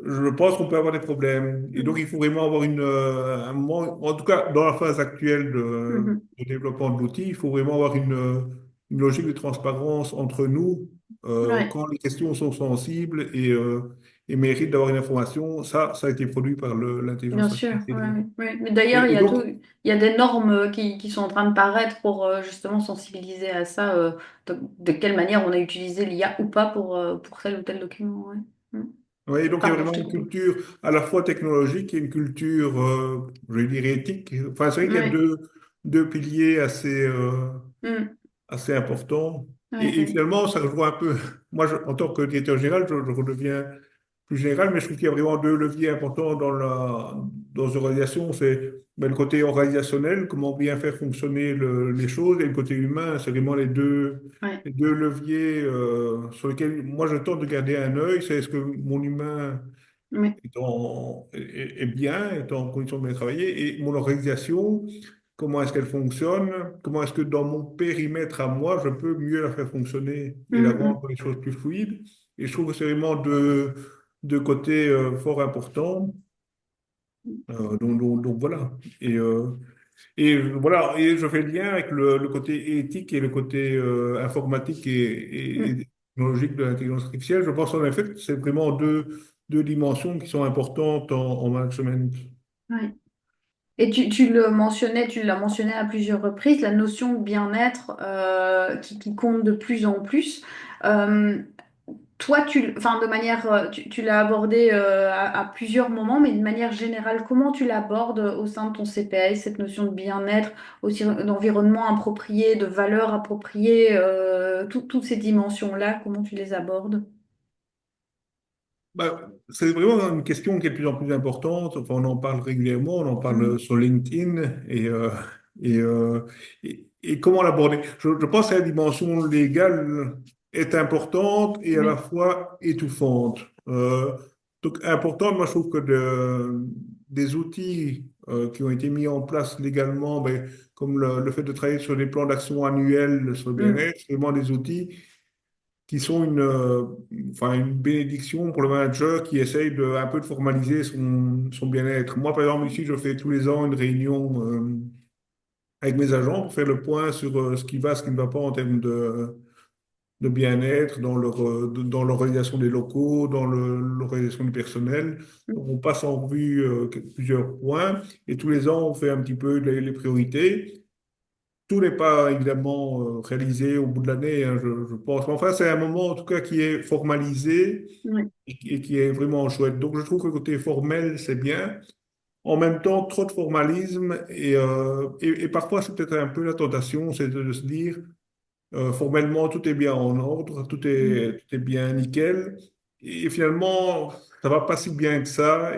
je pense qu'on peut avoir des problèmes. Et donc, Mm. il faut vraiment avoir un moment, en tout cas, dans la phase actuelle Mhm. de développement de l'outil, il faut vraiment avoir une logique de transparence entre nous Ouais. quand les questions sont sensibles et méritent d'avoir une information. Ça a été produit par Bien l'intelligence sûr, ouais, artificielle. ouais, ouais. Mais d'ailleurs, Et donc, il y a des normes qui sont en train de paraître pour justement sensibiliser à ça, de quelle manière on a utilisé l'IA ou pas pour tel ou tel document. Ouais. Mm. oui, donc il y a Pardon, je vraiment t'ai une coupé. culture à la fois technologique et une culture, je dirais, éthique. Enfin, c'est vrai qu'il y a Ouais. deux piliers Mm. assez important. Ouais, Et ouais. finalement, ça rejoint un peu. Moi, en tant que directeur général, je redeviens plus général, mais je trouve qu'il y a vraiment deux leviers importants dans une organisation. C'est ben, le côté organisationnel, comment bien faire fonctionner les choses, et le côté humain. C'est vraiment Ouais. les deux leviers sur lesquels moi je tente de garder un œil. C'est est-ce que mon humain Ouais. est bien, est en condition de bien travailler, et mon organisation, comment est-ce qu'elle fonctionne, comment est-ce que dans mon périmètre à moi, je peux mieux la faire fonctionner et la Mm, rendre mm. les choses plus fluides. Et je trouve que c'est vraiment deux côtés fort importants. Donc voilà. Voilà, et je fais le lien avec le côté éthique et le côté informatique Mm. et technologique de l'intelligence artificielle. Je pense en effet que c'est vraiment deux dimensions qui sont importantes en management. Ouais. Et tu le mentionnais, tu l'as mentionné à plusieurs reprises, la notion de bien-être qui compte de plus en plus. Euh, Toi, enfin, de manière, tu l'as abordé à plusieurs moments, mais de manière générale, comment tu l'abordes au sein de ton CPS, cette notion de bien-être, aussi d'environnement approprié, de valeurs appropriées, toutes ces dimensions-là, comment tu les abordes? C'est vraiment une question qui est de plus en plus importante. Enfin, on en parle régulièrement, on en parle Mm, sur LinkedIn et, euh, et comment l'aborder. Je pense que la dimension légale est importante et à la oui, fois étouffante. Donc, importante, moi je trouve que des outils qui ont été mis en place légalement, ben, comme le fait de travailler sur des plans d'action annuels sur le mm, bien-être, c'est vraiment des outils qui sont enfin, une bénédiction pour le manager qui essaye un peu de formaliser son bien-être. Moi, par exemple, ici, je fais tous les ans une réunion avec mes agents pour faire le point sur ce qui va, ce qui ne va pas en termes de bien-être dans l'organisation des locaux, dans l'organisation du personnel. Donc, mm, on passe en revue plusieurs points et tous les ans, on fait un petit peu les priorités. Tout n'est pas évidemment réalisé au bout de l'année, hein, je pense. Mais enfin, c'est un moment en tout cas qui est formalisé oui, et qui est vraiment chouette. Donc je trouve que le côté formel, c'est bien. En même temps, trop de formalisme et parfois c'est peut-être un peu la tentation, c'est de se dire formellement tout est bien en ordre, mm, tout est bien nickel. Et finalement, ça va pas si bien que ça.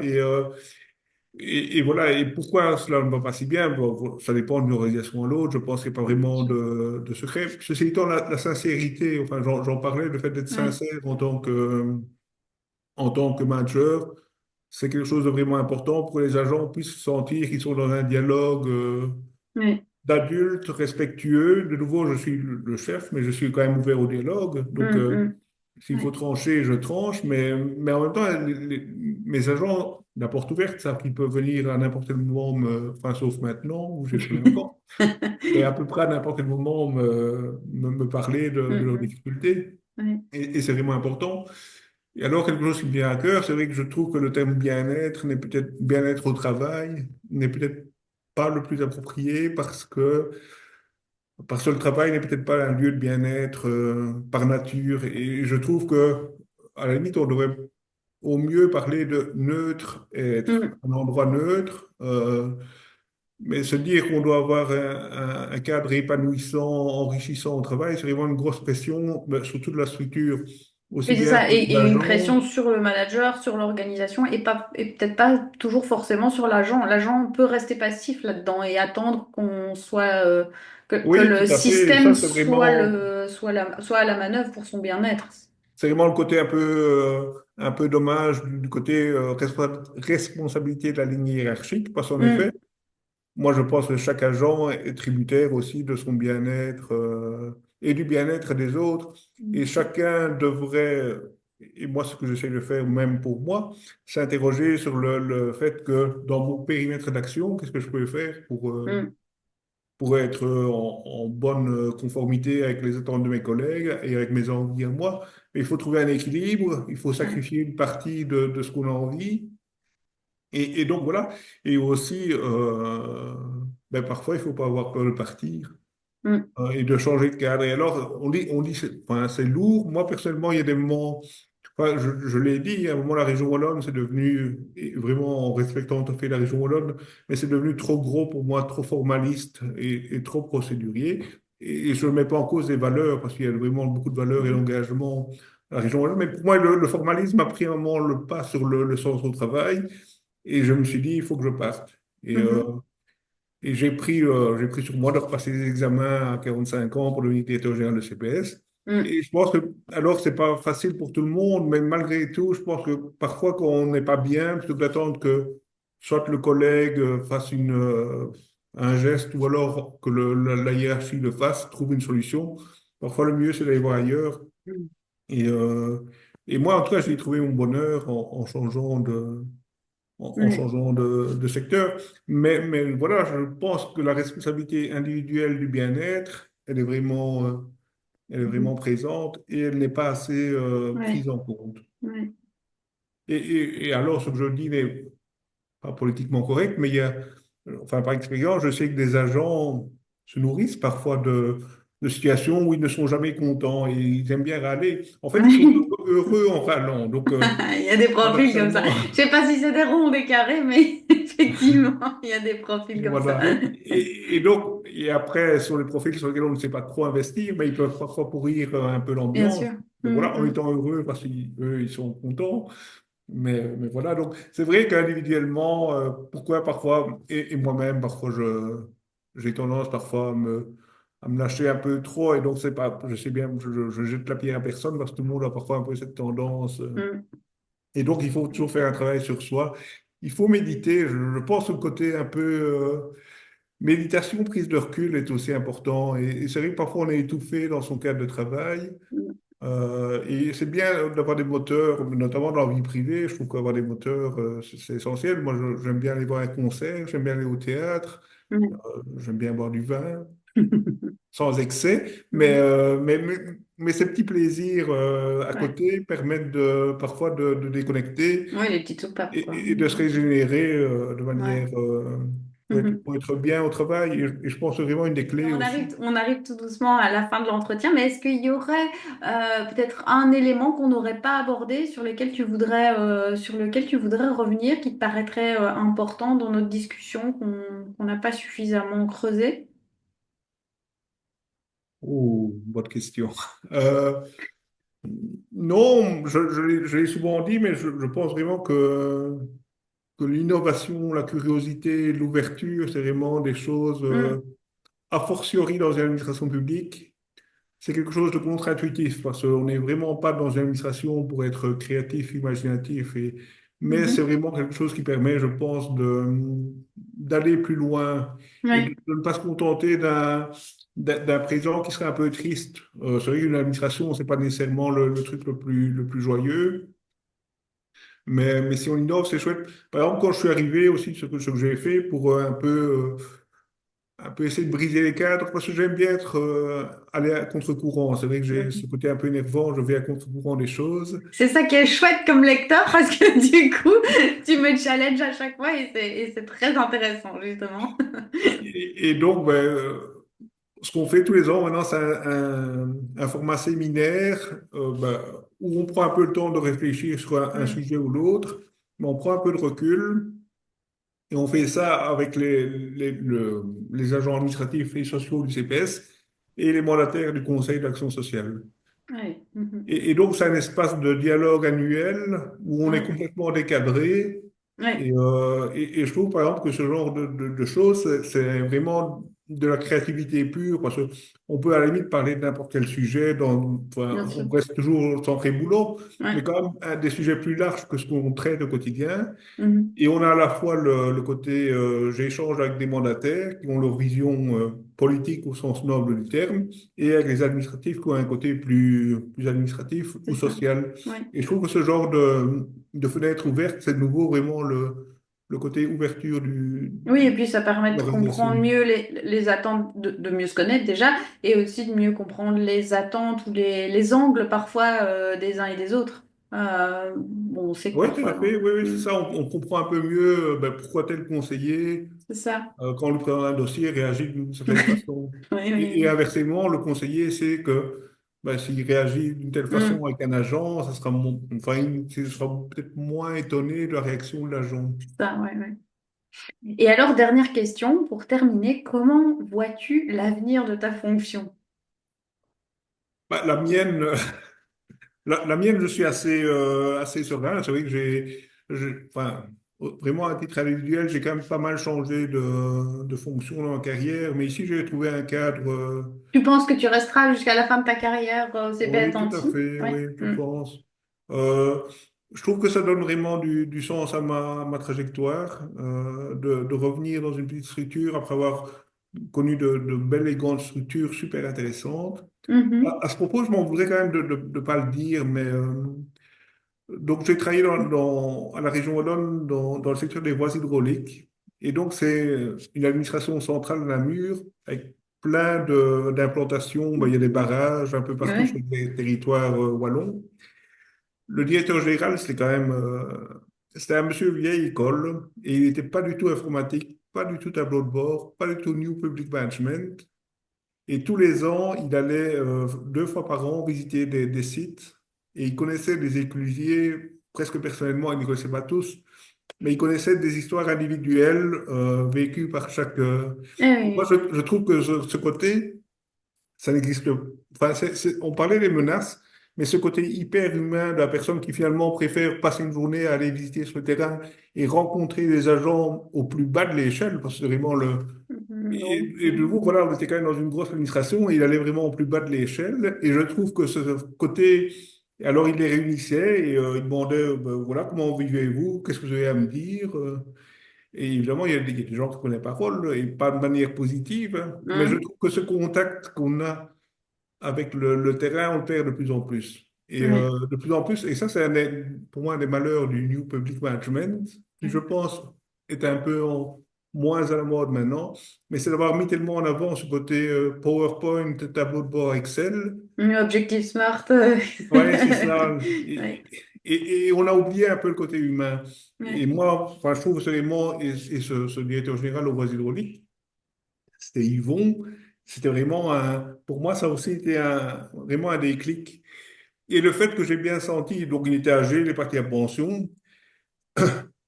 Et voilà, et pourquoi cela ne va pas si bien? Bon, ça dépend d'une organisation à l'autre. Je pense qu'il n'y a pas vraiment de secret. Ceci étant, la sincérité, enfin, j'en parlais, le fait d'être oui, sincère en tant que manager, c'est quelque chose de vraiment important pour que les agents puissent sentir qu'ils sont dans un dialogue oui, d'adultes respectueux. De nouveau, je suis le chef, mais je suis quand même ouvert au dialogue. Donc, mm, mm, s'il faut oui, trancher, je tranche, mais en même temps, mes agents, la porte ouverte, savent qu'ils peuvent venir à n'importe quel moment, enfin, sauf maintenant, où j'ai pris un vacances, mais à peu près à n'importe quel moment me parler mm, de leurs mm, difficultés. oui, Et c'est vraiment important. Et alors, quelque chose qui me vient à cœur, c'est vrai que je trouve que le thème bien-être n'est peut-être bien-être au travail, n'est peut-être pas le plus approprié parce que le travail n'est peut-être pas un lieu de bien-être par nature. Et je trouve que, à la limite, on devrait au mieux parler de neutre et être mm. un endroit neutre. Mais se dire qu'on doit avoir un cadre épanouissant, enrichissant au travail, c'est vraiment une grosse pression sur toute la structure, aussi Et c'est bien ça, pour les et une agents. pression sur le manager, sur l'organisation, et peut-être pas toujours forcément sur l'agent. L'agent peut rester passif là-dedans et attendre qu'on soit, que Oui, le tout à fait. Ça, système soit à la manœuvre pour son bien-être. c'est vraiment le côté un peu dommage du côté responsabilité de la ligne hiérarchique, parce qu'en effet, Mm, moi, je pense que chaque agent est tributaire aussi de son bien-être et du bien-être des autres. Et mm, chacun devrait, et moi, ce que j'essaie de faire même pour moi, s'interroger sur le fait que dans mon périmètre d'action, qu'est-ce que je peux faire mm, pour être en bonne conformité avec les attentes de mes collègues et avec mes envies à moi. Mais il faut trouver un équilibre, il faut ouais, sacrifier une partie de ce qu'on a envie. Et donc voilà, et aussi, ben, parfois, il ne faut pas avoir peur de partir mm, et de changer de cadre. Et alors, on dit enfin, c'est lourd. Moi, personnellement, il y a des moments, enfin, je l'ai dit, à un moment, la région Wallonne, c'est devenu, et vraiment en respectant tout à fait la région Wallonne, mais c'est devenu trop gros pour moi, trop formaliste et trop procédurier. Et je ne mets pas en cause les valeurs, parce qu'il y a vraiment beaucoup de valeurs et mm, d'engagement à la région Wallonne. Mais pour moi, le formalisme a pris un moment le pas sur le sens au travail. Et je me suis dit, il faut que je parte. mhm, Et j'ai pris sur moi de repasser des examens à 45 ans pour devenir directeur général de CPS. mm, Et je pense que, alors, c'est pas facile pour tout le monde, mais malgré tout, je pense que parfois, quand on n'est pas bien, plutôt que d'attendre que soit le collègue fasse un geste ou alors que la hiérarchie le fasse, trouve une solution, parfois le mieux, c'est d'aller voir ailleurs. mm, Et, euh, et moi, en tout cas, j'ai trouvé mon bonheur en changeant en ouais, changeant de secteur. Mais voilà, je pense que la responsabilité individuelle du bien-être, elle est mhm, vraiment présente et elle n'est pas assez ouais, prise en compte. ouais, Et alors, ce que je dis n'est pas politiquement correct, mais enfin par expérience, je sais que des agents se nourrissent parfois de situations où ils ne sont jamais contents et ils aiment bien râler. En fait, ils sont heureux en râlant. Donc, Il y a des profils comme ça. paradoxalement, Je sais pas si c'est des ronds ou des carrés, mais effectivement, il y a des profils comme ça. voilà. Et donc, et après, sur les profils sur lesquels on ne sait pas trop investir, ben, ils peuvent parfois pourrir un peu Bien l'ambiance. sûr. Mais voilà, en Mm, étant heureux parce qu'eux, ils sont contents. Mais voilà, donc c'est vrai qu'individuellement, pourquoi parfois, et moi-même, parfois, j'ai tendance parfois à me lâcher un peu trop. Et donc, c'est pas, je sais bien, je jette la pierre à personne parce que tout le monde a parfois un peu cette tendance. mm, Et donc, il faut toujours faire un travail sur soi. Il faut méditer. Je pense que le côté un peu méditation, prise de recul est aussi important. Et c'est vrai que parfois, on est étouffé dans son cadre de travail. mm. Et c'est bien d'avoir des moteurs, notamment dans la vie privée. Je trouve qu'avoir des moteurs, c'est essentiel. Moi, j'aime bien aller voir un concert, j'aime bien aller au théâtre, Mm. j'aime bien boire du vin, sans excès. Mm. Mais ces petits plaisirs à Ouais. côté permettent parfois de déconnecter Oui, les petites soupapes, quoi. et de se régénérer de Ouais. manière Mhm. pour être bien au travail. Et je pense que c'est vraiment une des clés aussi. On arrive tout doucement à la fin de l'entretien, mais est-ce qu'il y aurait peut-être un élément qu'on n'aurait pas abordé sur lequel tu voudrais revenir, qui te paraîtrait important dans notre discussion, qu'on n'a pas suffisamment creusé? Oh, bonne question. Euh, Non, je l'ai souvent dit, mais je pense vraiment que l'innovation, la curiosité, l'ouverture, c'est vraiment des choses, Mm. a fortiori dans une administration publique, c'est quelque chose de contre-intuitif, parce qu'on n'est vraiment pas dans une administration pour être créatif, imaginatif, mais c'est Mhm. vraiment quelque chose qui permet, je pense, d'aller plus loin et Oui, de ne pas se contenter d'un présent qui serait un peu triste. C'est vrai qu'une administration, c'est pas nécessairement le truc le plus joyeux, mais si on innove, c'est chouette. Par exemple, quand je suis arrivé aussi, ce que j'ai fait pour un peu essayer de briser les cadres, parce que j'aime bien aller à contre-courant. C'est vrai que j'ai ce oui. côté un peu énervant, je vais à contre-courant des choses. C'est ça qui est chouette comme lecteur parce que du coup, tu me challenges à chaque fois et c'est très intéressant, justement. Et donc, ben, ce qu'on fait tous les ans maintenant, c'est un format séminaire ben, où on prend un peu le temps de réfléchir sur un Mm. sujet ou l'autre, mais on prend un peu de recul et on fait ça avec les agents administratifs et sociaux du CPS et les mandataires du Conseil d'action sociale. Ouais. Mhm. Et donc, c'est un espace de dialogue annuel où on est Ouais. complètement décadré. Ouais. Et je trouve, par exemple, que ce genre de choses, c'est vraiment de la créativité pure, parce qu'on peut à la limite parler de n'importe quel sujet, enfin, Bien sûr. on reste toujours centré boulot, mais Ouais. quand même des sujets plus larges que ce qu'on traite au quotidien. Mhm. Et on a à la fois le côté, j'échange avec des mandataires qui ont leur vision politique au sens noble du terme, et avec les administratifs qui ont un côté plus administratif C'est ou ça. social. Ouais. Et je trouve que ce genre de fenêtre ouverte, c'est de nouveau vraiment le côté ouverture Oui, et puis ça permet de de comprendre l'organisation. mieux les attentes, de mieux se connaître déjà, et aussi de mieux comprendre les attentes ou les angles parfois des uns et des autres. Bon, on sait que Oui, tout parfois, à fait, oui, oui, c'est Hmm. ça. On comprend un peu mieux ben, pourquoi tel conseiller C'est ça. quand on lui présente un dossier, réagit d'une certaine façon. Oui, Et oui. inversement, le conseiller sait que ben, s'il réagit d'une telle façon Hmm. avec un agent, ça sera, enfin, il sera peut-être moins étonné de la réaction de l'agent. C'est ça, ouais, ouais. Et alors, dernière question, pour terminer, comment vois-tu l'avenir de ta fonction? Ben, la mienne, je suis assez serein. C'est vrai que enfin, vraiment à titre individuel, j'ai quand même pas mal changé de fonction dans ma carrière. Mais ici, j'ai trouvé un cadre. Tu penses que tu resteras jusqu'à la fin de ta carrière au CPA Oui, tout à Tanti? fait, Ouais. oui, je Hmm. pense. Euh, je trouve que ça donne vraiment du sens à ma trajectoire, de revenir dans une petite structure après avoir connu de belles et grandes structures super intéressantes. Mhm. À ce propos, je m'en voudrais quand même de ne pas le dire, mais donc j'ai travaillé à la région Wallonne dans le secteur des voies hydrauliques. Et donc c'est une administration centrale de Namur avec plein d'implantations. Ben, il y a des barrages un peu partout sur Ouais. les territoires wallons. Le directeur général, c'était quand même c'était un monsieur vieille école et il n'était pas du tout informatique. pas du tout tableau de bord, pas du tout New Public Management. Et tous les ans, il allait 2 fois par an visiter des sites et il connaissait des éclusiers presque personnellement, il ne les connaissait pas tous, mais il connaissait des histoires individuelles vécues par chaque. Moi, Oui, je trouve que ce côté, ça n'existe pas. Enfin, on parlait des menaces, mais ce côté hyper humain de la personne qui finalement préfère passer une journée à aller visiter sur le terrain et rencontrer des agents au plus bas de l'échelle, parce que c'est vraiment le. oui. Et de vous, voilà, on était quand même dans une grosse administration et il allait vraiment au plus bas de l'échelle. Et je trouve que ce côté. Alors, il les réunissait et il demandait, ben, voilà, comment vivez-vous? Qu'est-ce que vous avez à me dire? Et évidemment, il y a des gens qui prennent la parole et pas de manière positive, hein. Mais je Mhm. trouve que ce contact qu'on a avec le terrain, on le perd de plus en plus. Et Oui. de plus en plus, et ça, c'est pour moi un des malheurs du New Public Management, qui je pense est un peu moins à la mode maintenant, mais c'est d'avoir mis tellement en avant ce côté PowerPoint, tableau de bord Excel. Objectif SMART. Ouais, c'est ça. Oui. Et on a oublié un peu le côté humain. Et Oui. moi, enfin, je trouve seulement, et ce directeur général au voies hydrauliques, c'était Yvon, c'était vraiment pour moi, ça a aussi été vraiment un déclic. Et le fait que j'ai bien senti, donc il était âgé, il est parti à pension,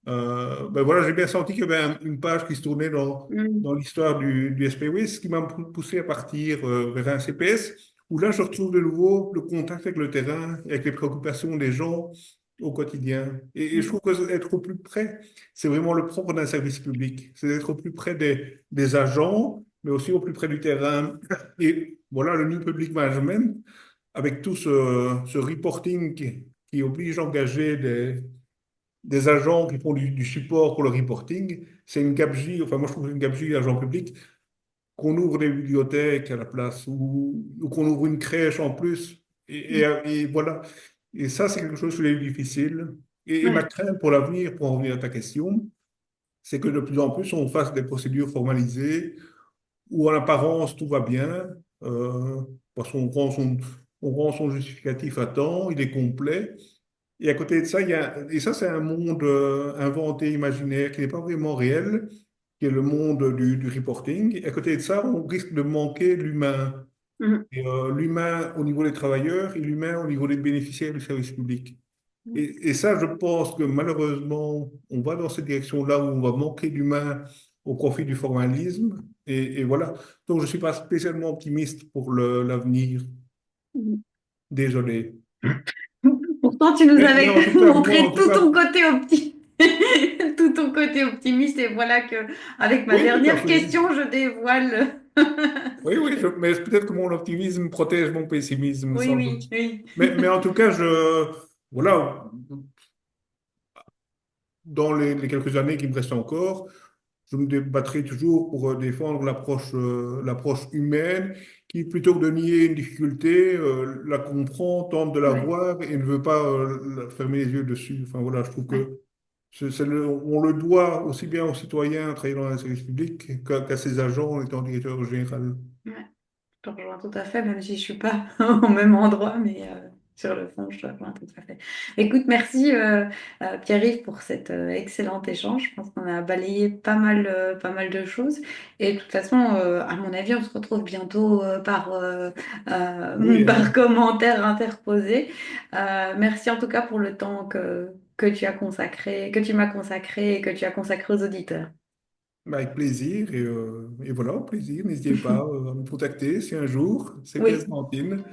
ben voilà, j'ai bien senti qu'il y avait une page qui se tournait dans Mhm. l'histoire du SPW, ce qui m'a poussé à partir vers un CPS, où là je retrouve de nouveau le contact avec le terrain, avec les préoccupations des gens au quotidien. Et je trouve que être au plus près, c'est vraiment le propre d'un service public, c'est d'être au plus près des agents, mais aussi au plus près du terrain. Et voilà, le New Public Management, avec tout ce reporting qui oblige à engager des agents qui font du support pour le reporting, c'est une gabegie, enfin moi je trouve que c'est une gabegie agent public, qu'on ouvre des bibliothèques à la place ou qu'on ouvre une crèche en plus. Et voilà. Et ça, c'est quelque chose de difficile. Et ma Oui. crainte pour l'avenir, pour en revenir à ta question, c'est que de plus en plus on fasse des procédures formalisées où en apparence tout va bien, euh, parce qu'on rend son justificatif à temps, il est complet. Et à côté de ça, et ça c'est un monde inventé, imaginaire, qui n'est pas vraiment réel, qui est le monde du reporting. Et à côté de ça, on risque de manquer l'humain. Mhm. Et l'humain au niveau des travailleurs et l'humain au niveau des bénéficiaires du service public. Et ça, je pense que malheureusement, on va dans cette direction-là où on va manquer d'humain au profit du formalisme. Et voilà. Donc, je ne suis pas spécialement optimiste pour l'avenir. Mhm. Désolé. Pourtant, tu nous Mais avais en tout cas, moi, en montré tout tout cas, ton côté tout ton côté optimiste. Et voilà que, avec ma oui, tout à dernière fait. question, je dévoile. Oui, oui, mais peut-être que mon optimisme protège mon pessimisme, Oui, sans doute. oui, oui. Mais en tout cas, voilà, dans les quelques années qui me restent encore, je me débattrai toujours pour défendre l'approche humaine qui, plutôt que de nier une difficulté, la comprend, tente de la Oui, voir et ne veut pas fermer les yeux dessus. Enfin voilà, je trouve oui. que on le doit aussi bien aux citoyens travaillant dans un service public qu'à ses agents en étant directeur général. Ouais. Je te rejoins tout à fait, même si je suis pas au même endroit, mais sur le fond, je te rejoins tout à fait. Écoute, merci Pierre-Yves pour cet excellent échange. Je pense qu'on a balayé pas mal de choses. Et de toute façon, à mon avis, on se retrouve bientôt Oui, par hein. commentaire interposé. Merci en tout cas pour le temps que tu as consacré, que tu m'as consacré et que tu as consacré aux auditeurs. Avec plaisir. Et voilà, au plaisir. N'hésitez pas à me contacter si un jour, c'est Oui. Clémentine.